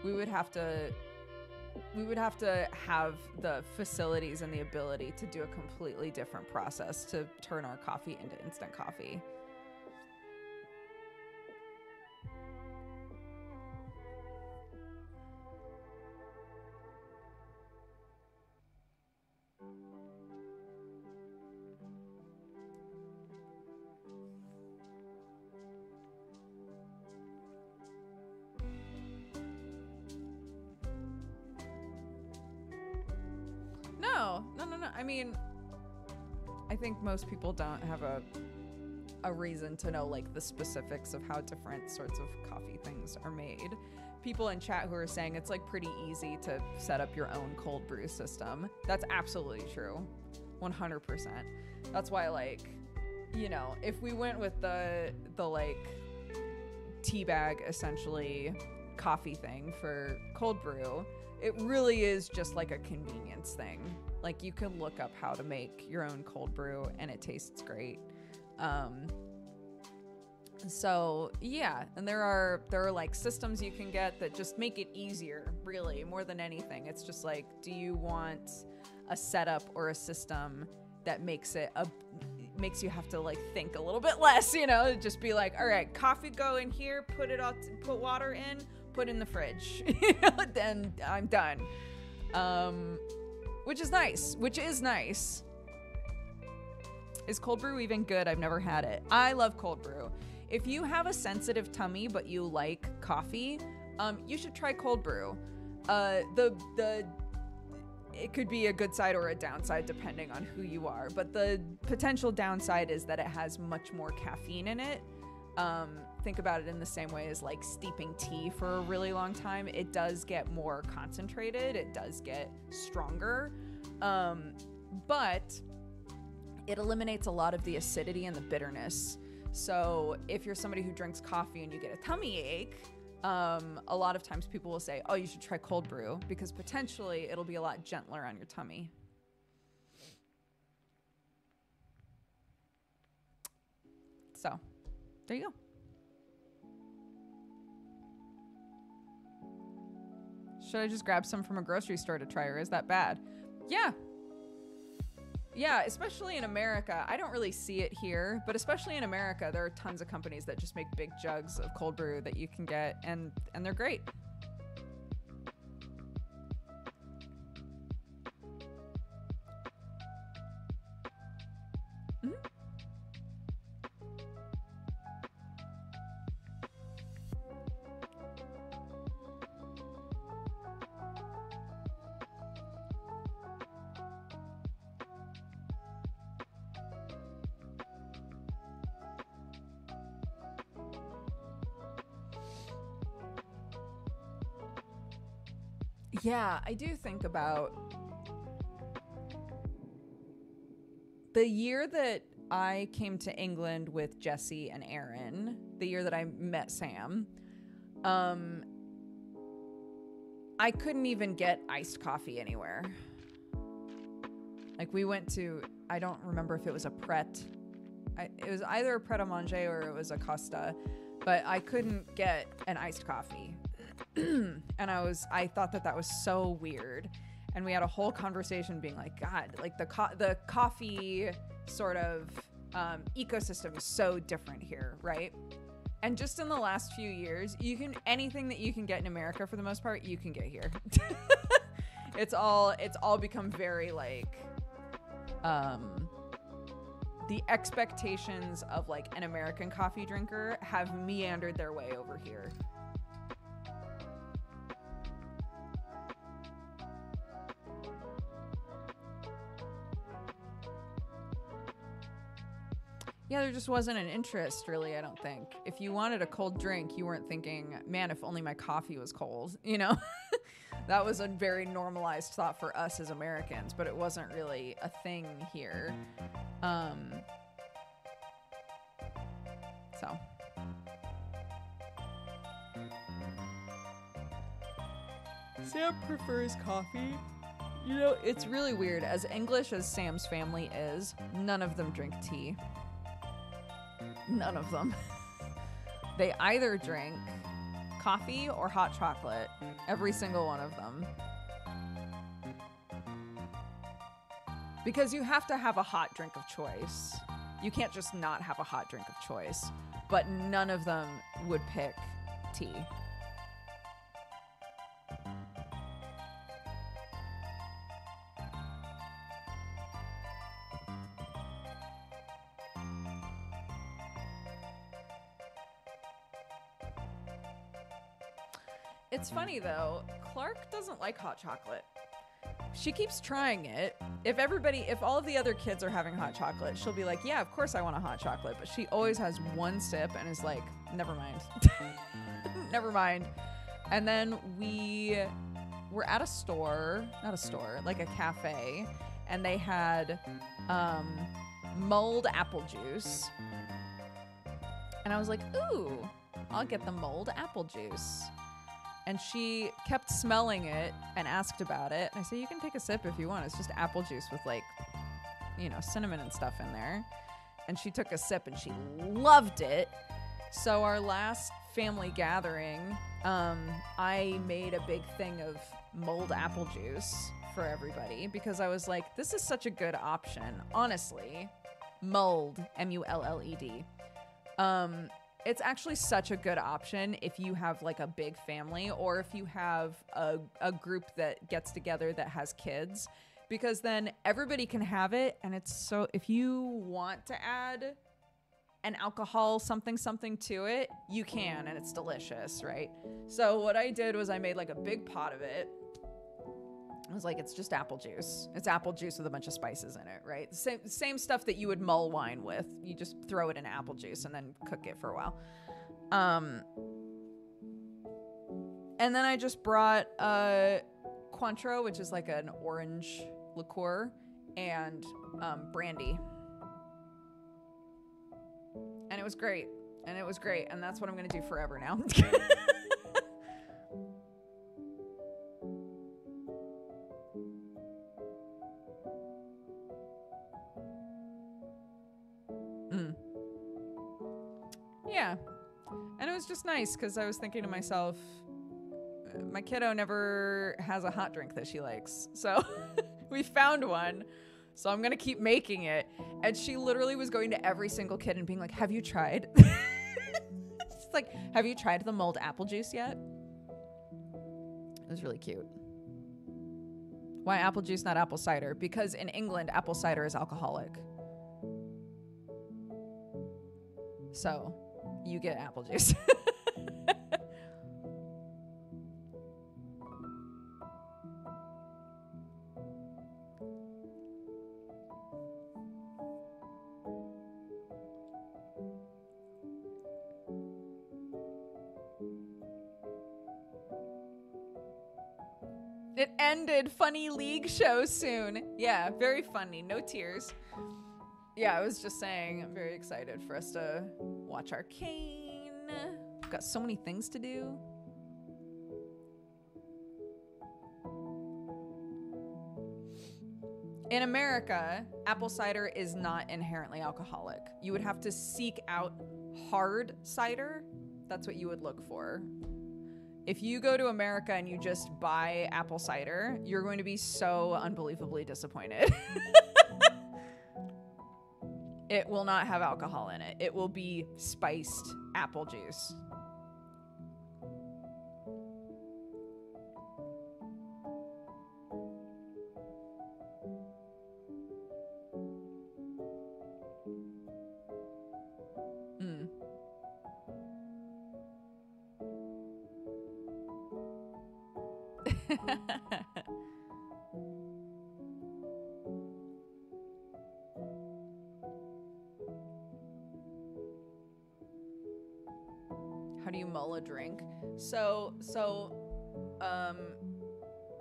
We would have to have the facilities and the ability to do a completely different process to turn our coffee into instant coffee. No. I mean, I think most people don't have a reason to know like the specifics of how different sorts of coffee things are made. People in chat who are saying it's like pretty easy to set up your own cold brew system. That's absolutely true. 100%. That's why, like, you know, if we went with the like tea bag essentially coffee thing for cold brew, it really is just like a convenience thing. Like, you can look up how to make your own cold brew and it tastes great. So yeah, and there are like systems you can get that just make it easier, really, more than anything. It's just like, do you want a setup or a system that makes you have to like think a little bit less, you know? Just be like, all right, coffee go in here, put water in, put in the fridge, you know, then I'm done. Which is nice. Is cold brew even good? I've never had it. I love cold brew. If you have a sensitive tummy but you like coffee, you should try cold brew. It could be a good side or a downside depending on who you are, but the potential downside is that it has much more caffeine in it. Think about it in the same way as like steeping tea for a really long time. It does get more concentrated. It does get stronger. But it eliminates a lot of the acidity and the bitterness. So if you're somebody who drinks coffee and you get a tummy ache, a lot of times people will say, oh, you should try cold brew because potentially it'll be a lot gentler on your tummy. So there you go. Should I just grab some from a grocery store to try, or is that bad? Yeah, especially in America. I don't really see it here, but especially in America, there are tons of companies that just make big jugs of cold brew that you can get, and they're great. Mm-hmm. Yeah, I do think about the year that I came to England with Jesse and Aaron, the year that I met Sam. I couldn't even get iced coffee anywhere. Like, we went to, I don't remember if it was a Pret. It was either a Pret a Manger or it was a Costa, but I couldn't get an iced coffee. And I thought that was so weird. And we had a whole conversation being like, God, like the coffee sort of ecosystem is so different here, right? And just in the last few years, anything that you can get in America for the most part, you can get here. It's all become very like, the expectations of like an American coffee drinker have meandered their way over here. Yeah, there just wasn't an interest, really, I don't think. If you wanted a cold drink, you weren't thinking, man, if only my coffee was cold, you know? That was a very normalized thought for us as Americans, but it wasn't really a thing here. So. Sam prefers coffee. You know, it's really weird. As English as Sam's family is, none of them drink tea. None of them. They either drink coffee or hot chocolate. Every single one of them. Because you have to have a hot drink of choice. You can't just not have a hot drink of choice. But none of them would pick tea. It's funny though, Clark doesn't like hot chocolate. she keeps trying it. If all of the other kids are having hot chocolate, she'll be like, yeah, of course I want a hot chocolate. But she always has one sip and is like, never mind. Never mind. And then we were at like a cafe, and they had mulled apple juice. And I was like, ooh, I'll get the mulled apple juice. And she kept smelling it and asked about it. And I said, you can take a sip if you want. It's just apple juice with like, cinnamon and stuff in there. And she took a sip and she loved it. So our last family gathering, I made a big thing of mulled apple juice for everybody because I was like, this is such a good option. Honestly, mulled, M-U-L-L-E-D. It's actually such a good option if you have like a big family or if you have a group that gets together that has kids, because then everybody can have it. And it's so, if you want to add an alcohol something to it, you can, and it's delicious, right? So what I did was I made like a big pot of it. I was like, it's just apple juice. It's apple juice with a bunch of spices in it, right? Same stuff that you would mull wine with. You just throw it in apple juice and then cook it for a while. And then I just brought Cointreau, which is like an orange liqueur, and brandy. And it was great. And that's what I'm going to do forever now. Yeah. And it was just nice because I was thinking to myself, my kiddo never has a hot drink that she likes. So we found one. So I'm going to keep making it. And she literally was going to every single kid and being like, have you tried? It's like, have you tried the mulled apple juice yet? It was really cute. Why apple juice, not apple cider? Because in England, apple cider is alcoholic. So you get apple juice. It ended. Funny league show soon. Yeah, very funny. No tears. Yeah, I was just saying, I'm very excited for us to watch Arcane. We've got so many things to do. In America, apple cider is not inherently alcoholic. You would have to seek out hard cider. That's what you would look for. If you go to America and you just buy apple cider, you're going to be so unbelievably disappointed. It will not have alcohol in it. It will be spiced apple juice. How do you mull a drink? So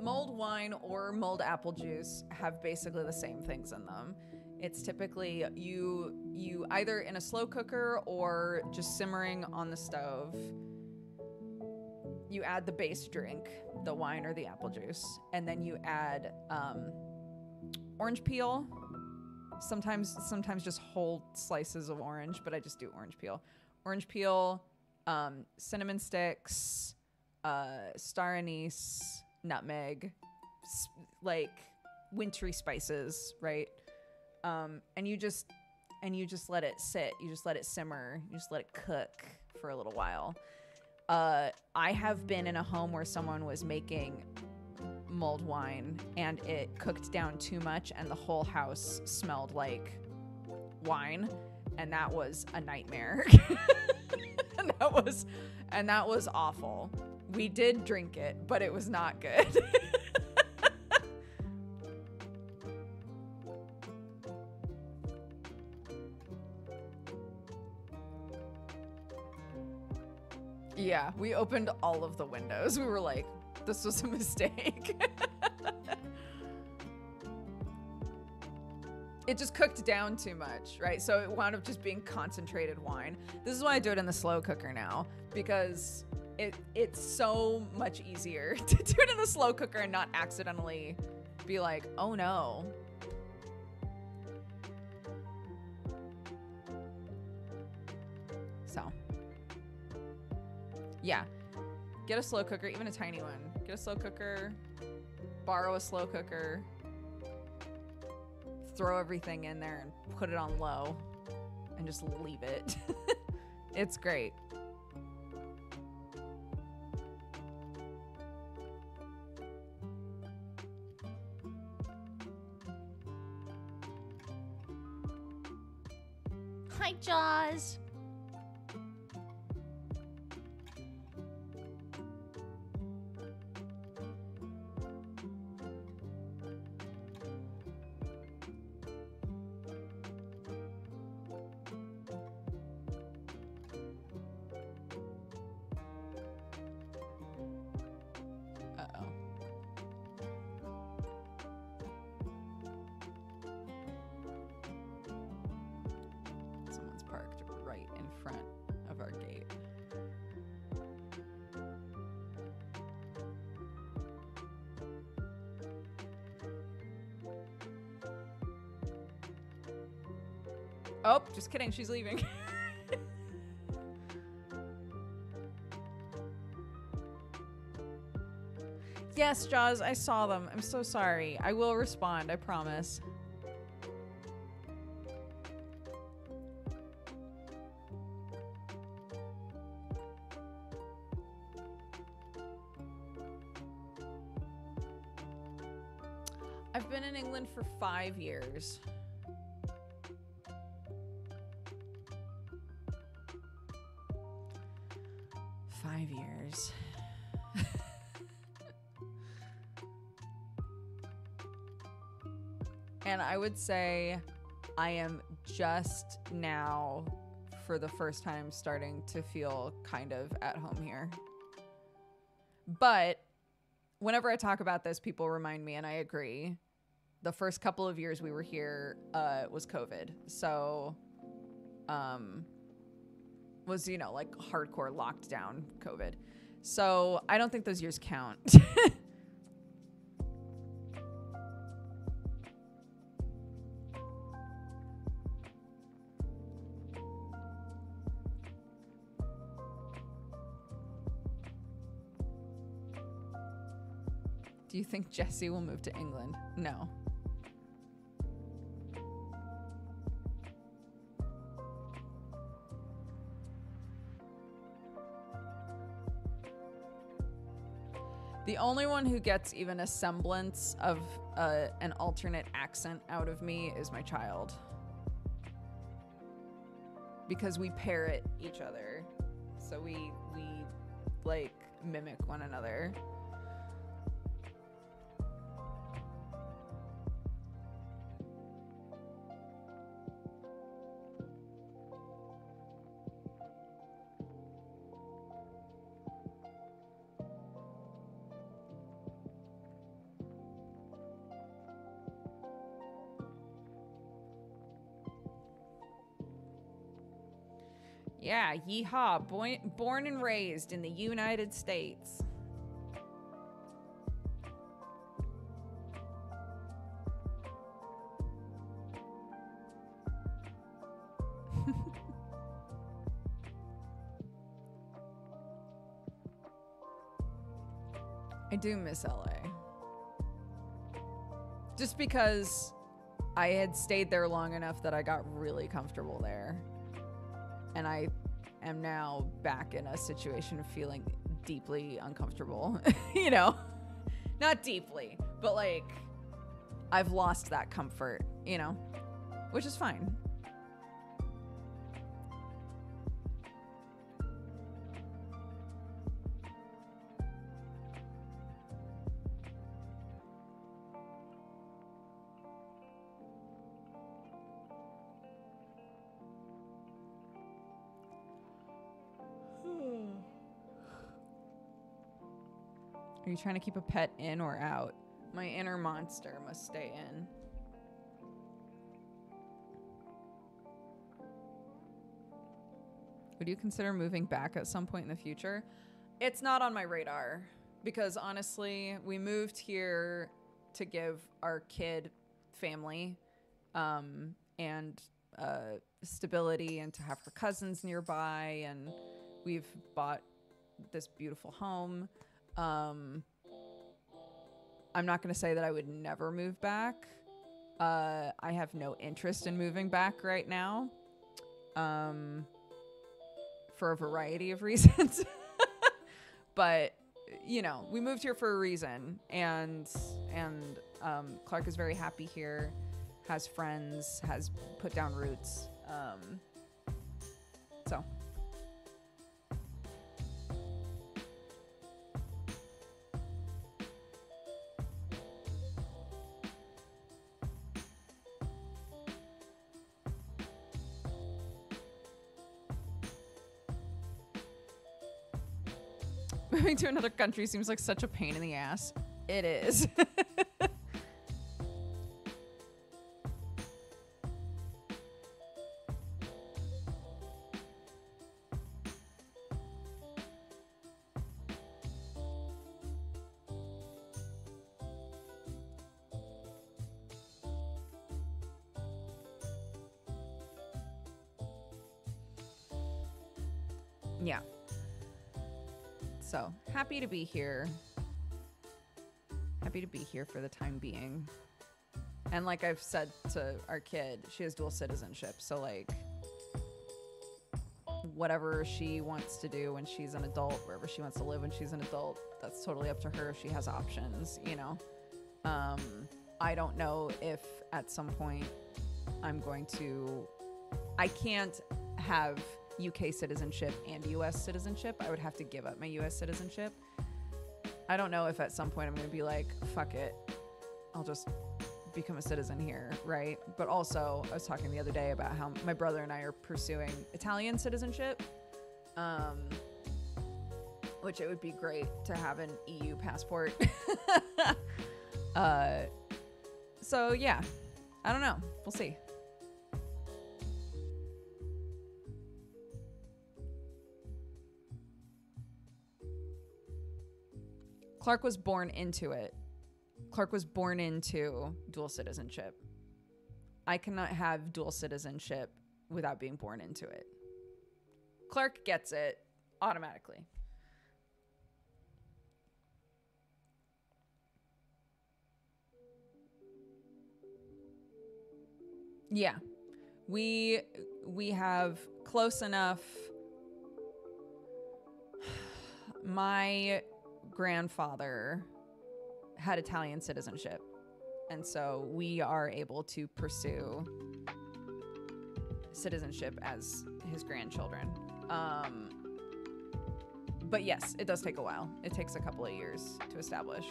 mulled wine or mulled apple juice have basically the same things in them. It's typically you either in a slow cooker or just simmering on the stove. You add the base drink, the wine or the apple juice, and then you add orange peel. Sometimes just whole slices of orange, but I just do orange peel. Orange peel, cinnamon sticks, star anise, nutmeg, like wintry spices, right? And you just let it sit. You just let it simmer. You just let it cook for a little while. I have been in a home where someone was making mulled wine and it cooked down too much and the whole house smelled like wine, and that was a nightmare. and that was awful. We did drink it, but it was not good. Yeah, we opened all of the windows. We were like, this was a mistake. It just cooked down too much, right? So it wound up just being concentrated wine. This is why I do it in the slow cooker now, because it's so much easier to do it in the slow cooker and not accidentally be like, oh no. So, yeah. Get a slow cooker, even a tiny one. Get a slow cooker, borrow a slow cooker, throw everything in there and put it on low and just leave it. It's great. Hi, Jaws. Oh, just kidding. She's leaving. Yes, Jaws, I saw them. I'm so sorry. I will respond, I promise. I've been in England for 5 years. And I would say I am just now, for the first time, starting to feel kind of at home here. But whenever I talk about this, people remind me, and I agree, the first couple of years we were here was COVID. So was, you know, like hardcore locked down COVID. So I don't think those years count. Do you think Jesse will move to England? No. The only one who gets even a semblance of an alternate accent out of me is my child. Because we parrot each other. So we like mimic one another. Yeah, yeehaw, born and raised in the United States. I do miss LA. Just because I had stayed there long enough that I got really comfortable there. And I am now back in a situation of feeling deeply uncomfortable. You know, not deeply, but like I've lost that comfort, you know, which is fine. Are you trying to keep a pet in or out? My inner monster must stay in. Would you consider moving back at some point in the future? It's not on my radar because honestly, we moved here to give our kid family and stability and to have her cousins nearby, and we've bought this beautiful home. I'm not going to say that I would never move back. I have no interest in moving back right now. For a variety of reasons. But, you know, we moved here for a reason. And Clark is very happy here, has friends, has put down roots. So. Moving to another country seems like such a pain in the ass. It is. Yeah. So, happy to be here. Happy to be here for the time being. And like I've said to our kid, she has dual citizenship. So, like, whatever she wants to do when she's an adult, wherever she wants to live when she's an adult, that's totally up to her if she has options, you know? I don't know if at some point I'm going to... I can't have UK citizenship and US citizenship. I would have to give up my US citizenship. I don't know if at some point I'm going to be like, fuck it, I'll just become a citizen here, right? But also, I was talking the other day about how my brother and I are pursuing Italian citizenship, which it would be great to have an EU passport. So yeah, I don't know. We'll see. Clark was born into it. Clark was born into dual citizenship. I cannot have dual citizenship without being born into it. Clark gets it automatically. Yeah. We have close enough. My grandfather had Italian citizenship, and so we are able to pursue citizenship as his grandchildren. But yes, it does take a while. It takes a couple of years to establish.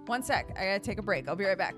One sec. I gotta take a break. I'll be right back.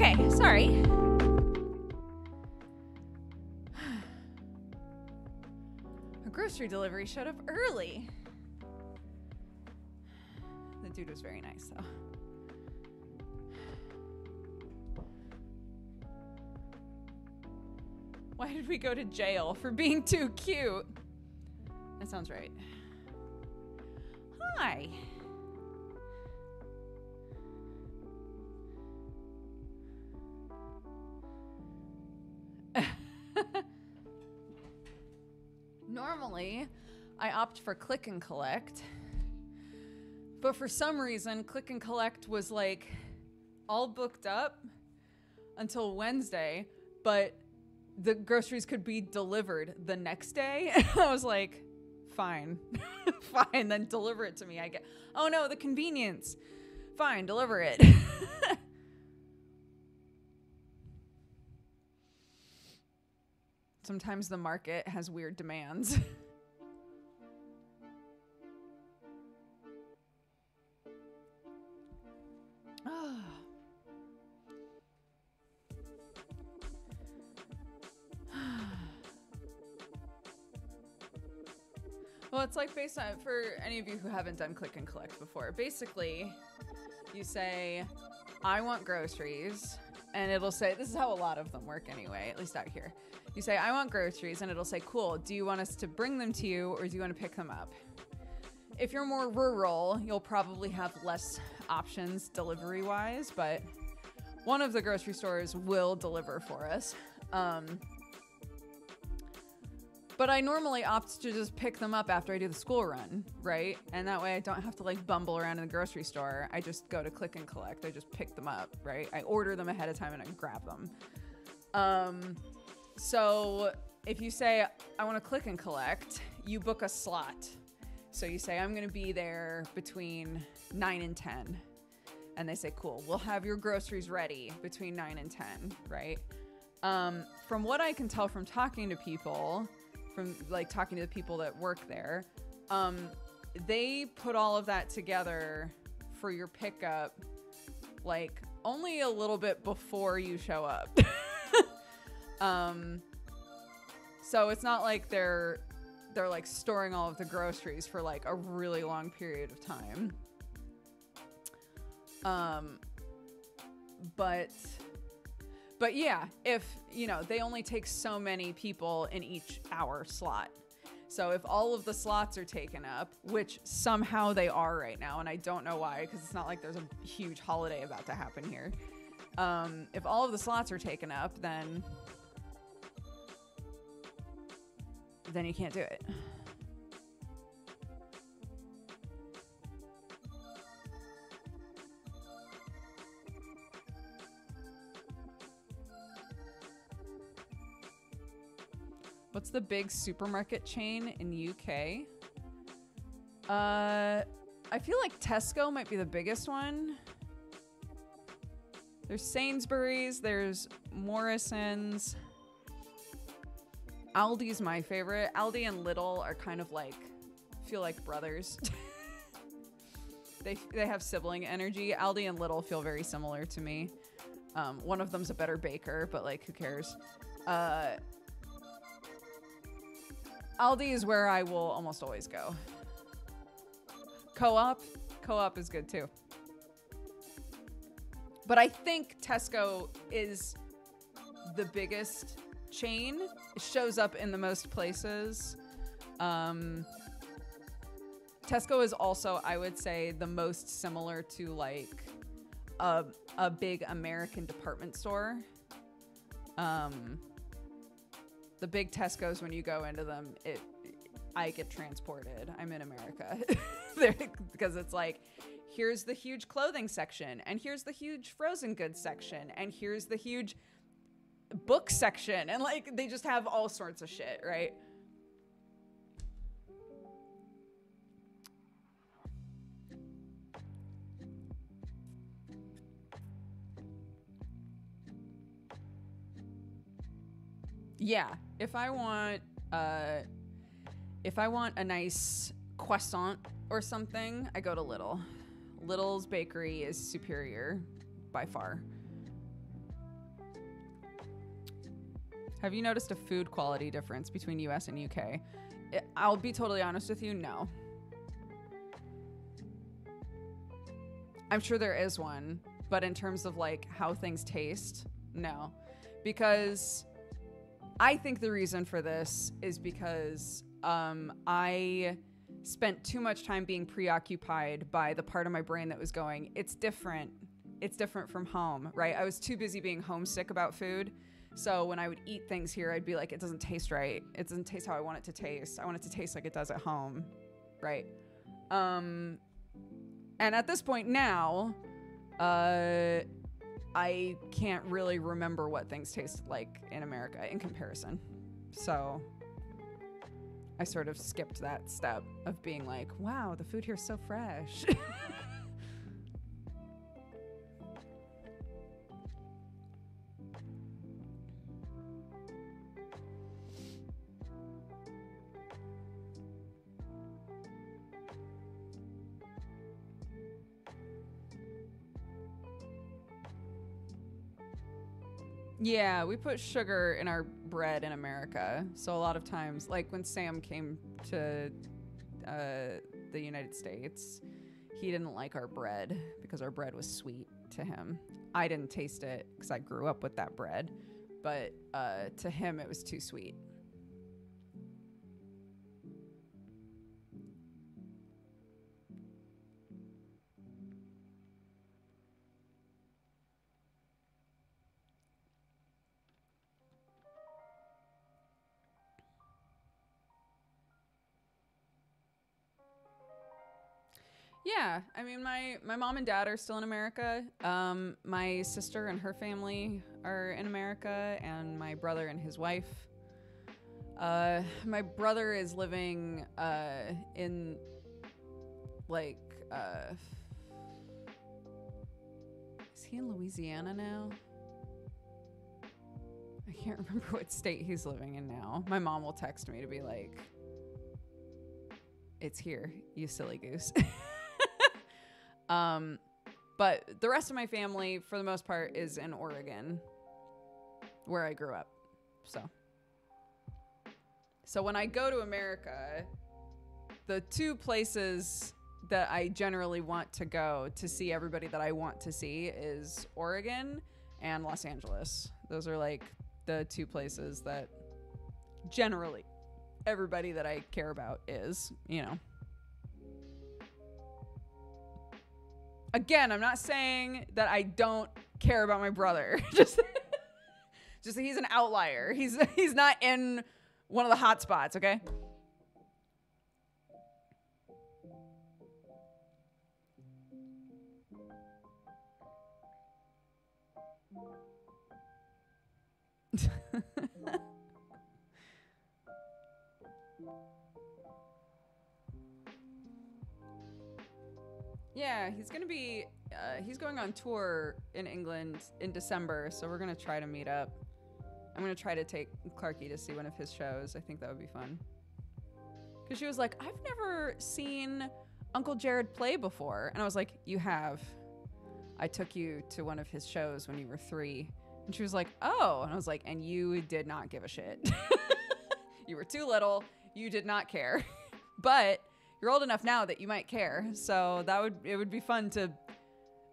Okay, sorry. A grocery delivery showed up early. The dude was very nice, though. Why did we go to jail for being too cute? That sounds right. Hi. Normally, I opt for click and collect, but for some reason, click and collect was like all booked up until Wednesday, but the groceries could be delivered the next day. I was like, fine, fine, then deliver it to me. Oh no, the convenience. Fine, deliver it. Sometimes the market has weird demands. Well, it's like based on, for any of you who haven't done click and collect before, basically you say, I want groceries, and it'll say, this is how a lot of them work anyway, at least out here. You say, I want groceries, and it'll say, cool, do you want us to bring them to you, or do you want to pick them up? If you're more rural, you'll probably have less options delivery-wise, but one of the grocery stores will deliver for us. But I normally opt to just pick them up after I do the school run, right? And that way I don't have to like bumble around in the grocery store. I just go to click and collect. I just pick them up, right? I order them ahead of time and I grab them. So if you say, I want to click and collect, you book a slot. So you say, I'm going to be there between 9 and 10. And they say, cool, we'll have your groceries ready between 9 and 10, right? From what I can tell from talking to people, from like talking to the people that work there, they put all of that together for your pickup like only a little bit before you show up. So it's not like they're like storing all of the groceries for like a really long period of time. But yeah, if, you know, they only take so many people in each hour slot. So if all of the slots are taken up, which somehow they are right now, and I don't know why, because it's not like there's a huge holiday about to happen here. If all of the slots are taken up, then you can't do it. What's the big supermarket chain in UK? I feel like Tesco might be the biggest one. There's Sainsbury's, there's Morrison's. Aldi's my favorite. Aldi and Lidl are kind of like, feel like brothers. They have sibling energy. Aldi and Lidl feel very similar to me. One of them's a better baker, but like, who cares? Aldi is where I will almost always go. Co-op is good too. But I think Tesco is the biggest chain. It shows up in the most places. Tesco is also, I would say, the most similar to like a big American department store. The big Tesco's, when you go into them, I get transported. I'm in America. Because it's like, here's the huge clothing section, and here's the huge frozen goods section, and here's the huge book section. And like, they just have all sorts of shit, right? Yeah, if I want a nice croissant or something, I go to Lidl. Lidl's bakery is superior by far. Have you noticed a food quality difference between US and UK? I'll be totally honest with you, no. I'm sure there is one, but in terms of like how things taste, no. Because I think the reason for this is because I spent too much time being preoccupied by the part of my brain that was going, it's different. It's different from home, right? I was too busy being homesick about food. So when I would eat things here, I'd be like, it doesn't taste right. It doesn't taste how I want it to taste. I want it to taste like it does at home, right? And at this point now, I can't really remember what things taste like in America in comparison. So I sort of skipped that step of being like, wow, the food here's so fresh. Yeah, we put sugar in our bread in America. So a lot of times, like when Sam came to the United States, he didn't like our bread because our bread was sweet to him. I didn't taste it because I grew up with that bread, but to him it was too sweet. Yeah, I mean, my mom and dad are still in America. My sister and her family are in America, and my brother and his wife. My brother is living in like is he in Louisiana now? I can't remember what state he's living in now. My mom will text me to be like, "It's here, you silly goose." But the rest of my family, for the most part, is in Oregon, where I grew up. So when I go to America, the two places that I generally want to go to see everybody that I want to see is Oregon and Los Angeles. Those are like the two places that generally everybody that I care about is, you know. Again, I'm not saying that I don't care about my brother. just that he's an outlier. He's not in one of the hot spots, okay? Yeah, he's gonna be, he's going on tour in England in December, so we're gonna try to meet up. I'm gonna try to take Clarky to see one of his shows. I think that would be fun. Because she was like, I've never seen Uncle Jared play before. And I was like, you have. I took you to one of his shows when you were 3. And she was like, oh. And I was like, and you did not give a shit. You were too little. You did not care. But you're old enough now that you might care. So it would be fun to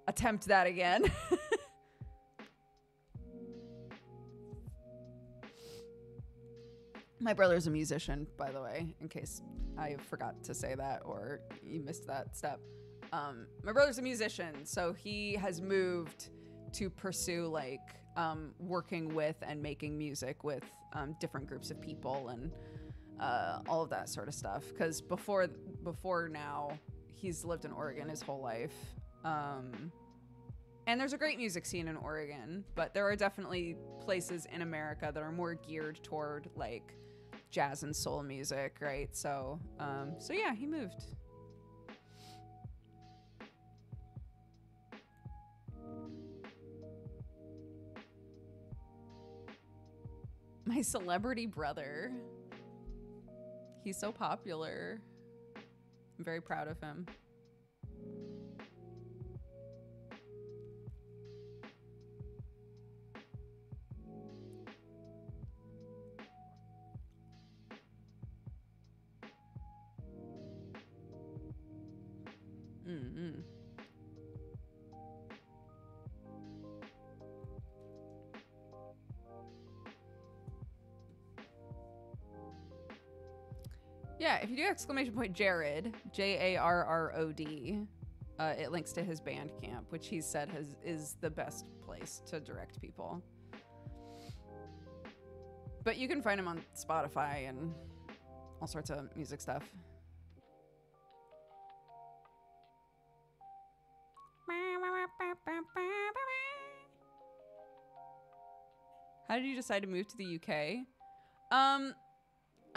attempt that again. My brother's a musician, by the way, in case I forgot to say that or you missed that step. My brother's a musician, so he has moved to pursue like working with and making music with different groups of people and all of that sort of stuff. Because before now, he's lived in Oregon his whole life. And there's a great music scene in Oregon, but there are definitely places in America that are more geared toward like jazz and soul music, right? So yeah, he moved. My celebrity brother. He's so popular. I'm very proud of him. Mm-hmm. Yeah, if you do exclamation point Jared, Jarrod, it links to his Bandcamp, which he said is the best place to direct people. But you can find him on Spotify and all sorts of music stuff. How did you decide to move to the UK? I'm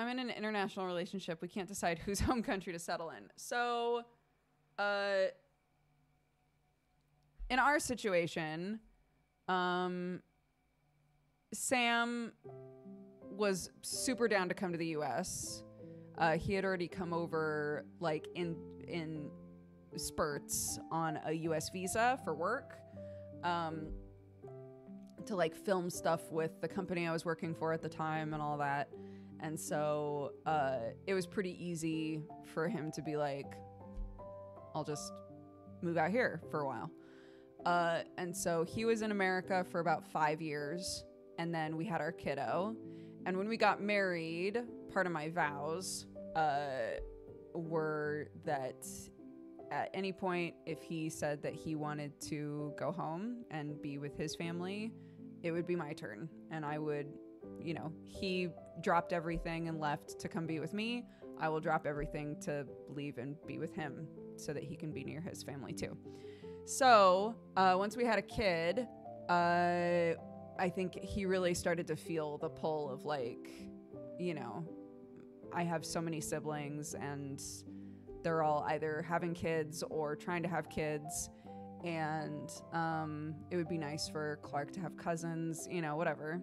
in an international relationship. We can't decide whose home country to settle in. So, in our situation, Sam was super down to come to the US. He had already come over like in spurts on a US visa for work. To like film stuff with the company I was working for at the time and all that. And so it was pretty easy for him to be like, I'll just move out here for a while. And so he was in America for about 5 years, and then we had our kiddo. And when we got married, part of my vows were that at any point, if he said that he wanted to go home and be with his family, it would be my turn. And I would, you know, he dropped everything and left to come be with me. I will drop everything to leave and be with him so that he can be near his family too. So once we had a kid, I think he really started to feel the pull of like, you know, I have so many siblings and they're all either having kids or trying to have kids. And it would be nice for Clark to have cousins, you know, whatever.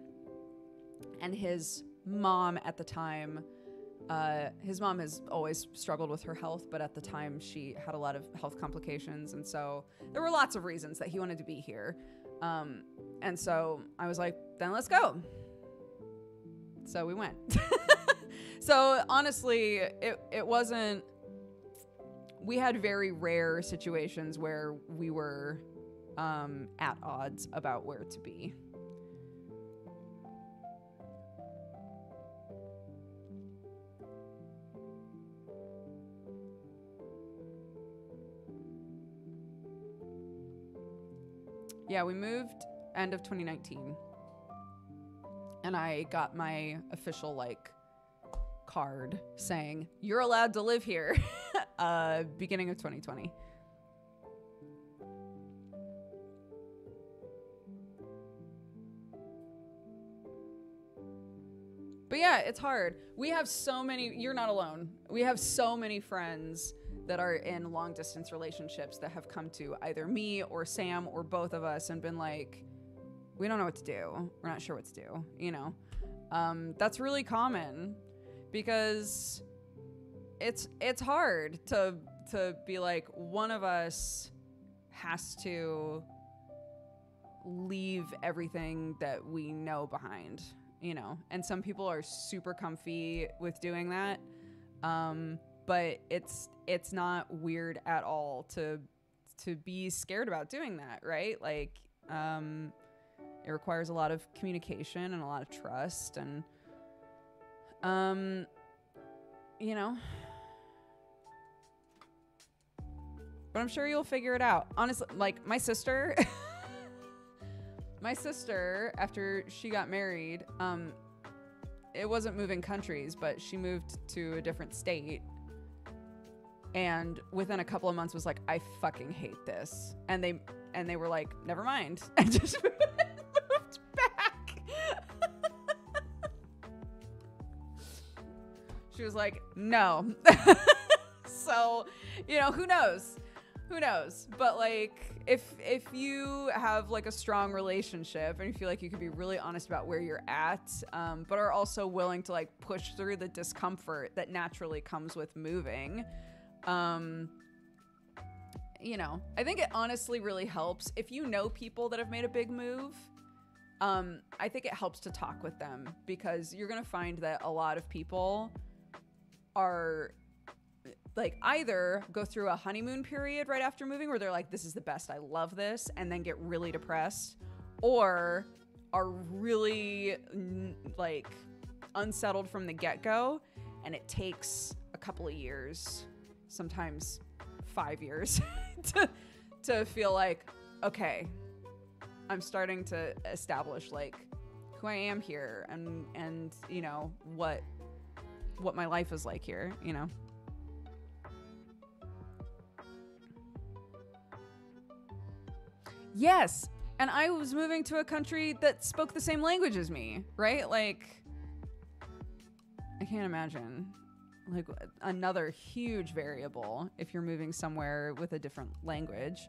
And his mom at the time, his mom has always struggled with her health, but at the time she had a lot of health complications. And so there were lots of reasons that he wanted to be here. And so I was like, then let's go. So we went. So honestly, it wasn't, we had very rare situations where we were at odds about where to be. Yeah, we moved end of 2019. And I got my official like card saying, you're allowed to live here, beginning of 2020. But yeah, it's hard. We have so many, you're not alone. We have so many friends that are in long distance relationships that have come to either me or Sam or both of us and been like, we don't know what to do. We're not sure what to do, you know? That's really common because it's hard to be like, one of us has to leave everything that we know behind, you know? And some people are super comfy with doing that. But it's not weird at all to be scared about doing that, right? Like, it requires a lot of communication and a lot of trust and, you know, but I'm sure you'll figure it out. Honestly, like my sister, after she got married, it wasn't moving countries, but she moved to a different state. And within a couple of months was like, I fucking hate this. And they were like, never mind. And just moved back. She was like, no. So, you know, who knows? Who knows? But like, if you have like a strong relationship and you feel like you can be really honest about where you're at, but are also willing to like push through the discomfort that naturally comes with moving, you know, I think it honestly really helps if you know people that have made a big move. I think it helps to talk with them because you're going to find that a lot of people are like either go through a honeymoon period right after moving where they're like, this is the best, I love this, and then get really depressed, or are really like unsettled from the get-go, and it takes a couple of years, sometimes 5 years, to feel like, okay, I'm starting to establish like who I am here, and you know what my life is like here, you know. Yes, and I was moving to a country that spoke the same language as me, right? Like, I can't imagine like another huge variable if you're moving somewhere with a different language.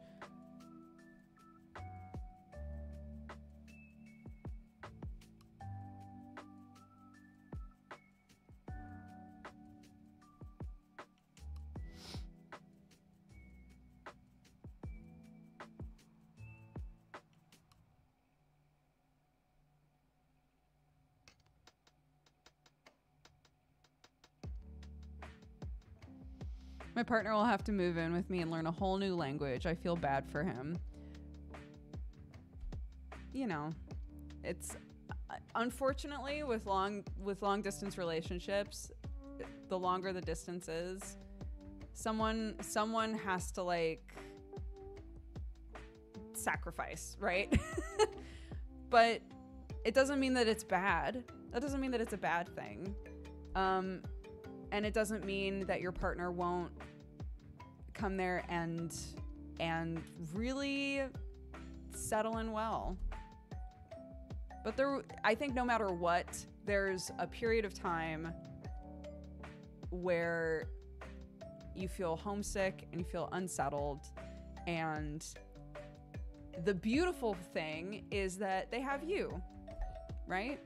My partner will have to move in with me and learn a whole new language. I feel bad for him. You know, it's unfortunately with long distance relationships, the longer the distance is, someone has to like sacrifice, right? But it doesn't mean that it's bad. That doesn't mean that it's a bad thing. And it doesn't mean that your partner won't come there and really settle in well. But I think no matter what, there's a period of time where you feel homesick and you feel unsettled. And the beautiful thing is that they have you, right?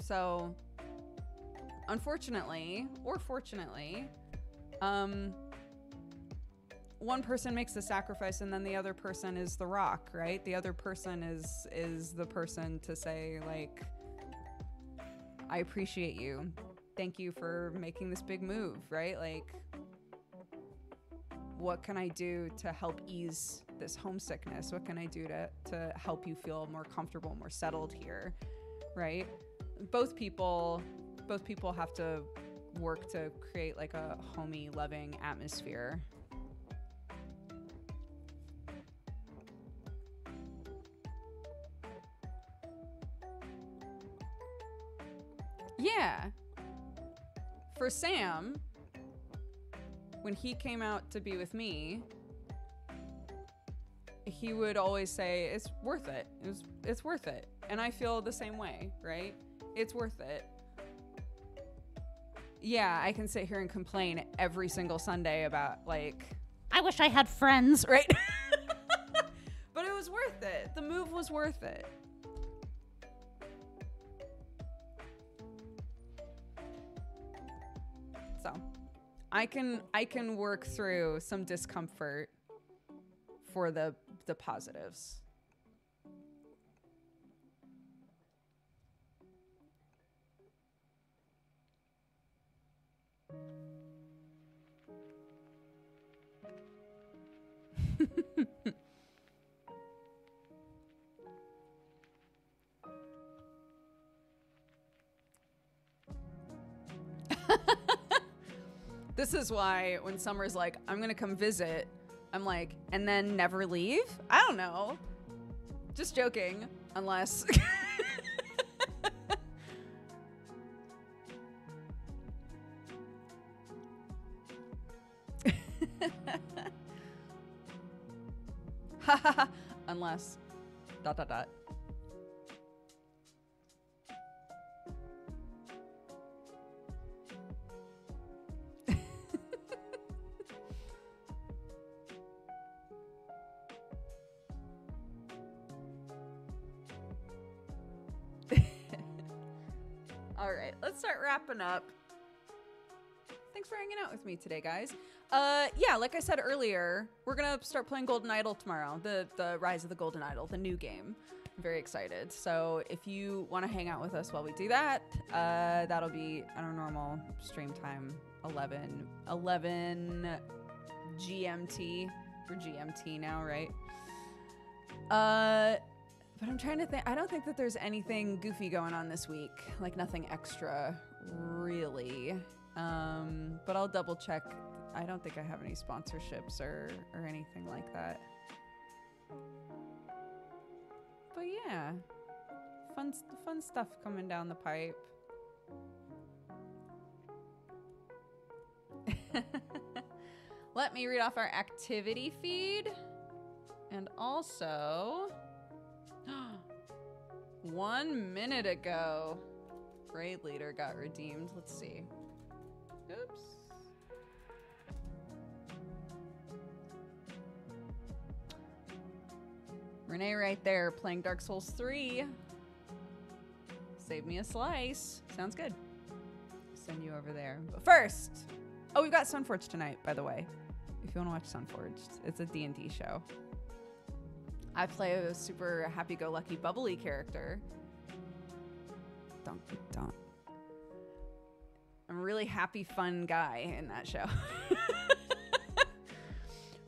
So, unfortunately, or fortunately, one person makes the sacrifice and then the other person is the rock, right? The other person is the person to say, like, I appreciate you. Thank you for making this big move, right? Like, what can I do to help ease this homesickness? What can I do to help you feel more comfortable, more settled here, right? Both people have to work to create like a homey, loving atmosphere. Yeah. For Sam, when he came out to be with me, he would always say, it's worth it. It's worth it. And I feel the same way, right? It's worth it. Yeah, I can sit here and complain every single Sunday about, like, I wish I had friends, right? But it was worth it. The move was worth it. So, I can work through some discomfort for the positives. This is why when Summer's like, I'm gonna come visit, I'm like, and then never leave? I don't know. Just joking, unless... Unless... ... All right, let's start wrapping up. Thanks for hanging out with me today, guys. Yeah, like I said earlier, we're gonna start playing Golden Idol tomorrow. The Rise of the Golden Idol, the new game. I'm very excited. So if you want to hang out with us while we do that, that'll be at our normal stream time, 11 GMT. We're GMT now, right? But I'm trying to think. I don't think that there's anything goofy going on this week. Like nothing extra, really. But I'll double check. I don't think I have any sponsorships or anything like that. But yeah, fun stuff coming down the pipe. Let me read off our activity feed. And also, 1 minute ago, Raid Leader got redeemed. Let's see. Oops. Renee right there playing Dark Souls 3. Save me a slice. Sounds good. Send you over there. But first, oh, we've got Sunforged tonight, by the way. If you want to watch Sunforged, it's a D&D show. I play a super happy-go-lucky bubbly character. Don't. I'm a really happy, fun guy in that show.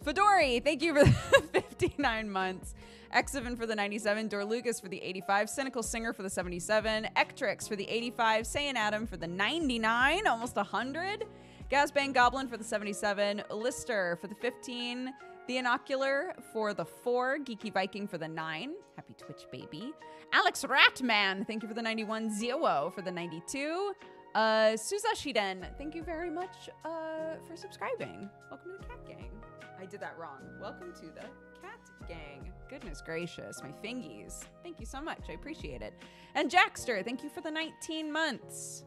Fedori, thank you for the 59 months. Exoven for the 97. Dorlugas for the 85. Cynical Singer for the 77. Ectrix for the 85. Saiyan Adam for the 99. Almost 100. Gazbang Goblin for the 77. Lister for the 15. The Inocular for the 4. Geeky Viking for the 9. Happy Twitch, baby. Alex Ratman, thank you for the 91. Zio for the 92. Suza Shiden, thank you very much for subscribing. Welcome to the Cat Gang. I did that wrong. Welcome to the Cat Gang. Goodness gracious, my fingies. Thank you so much. I appreciate it. And Jackster, thank you for the 19 months.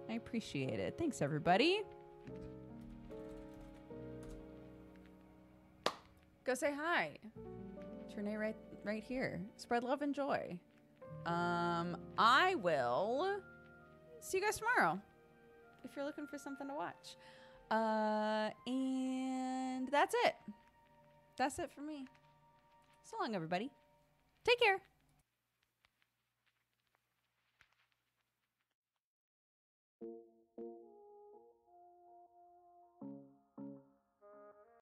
I appreciate it. Thanks, everybody. Go say hi. Trinae right here. Spread love and joy. I will see you guys tomorrow if you're looking for something to watch. And that's it. That's it for me. So long, everybody. Take care.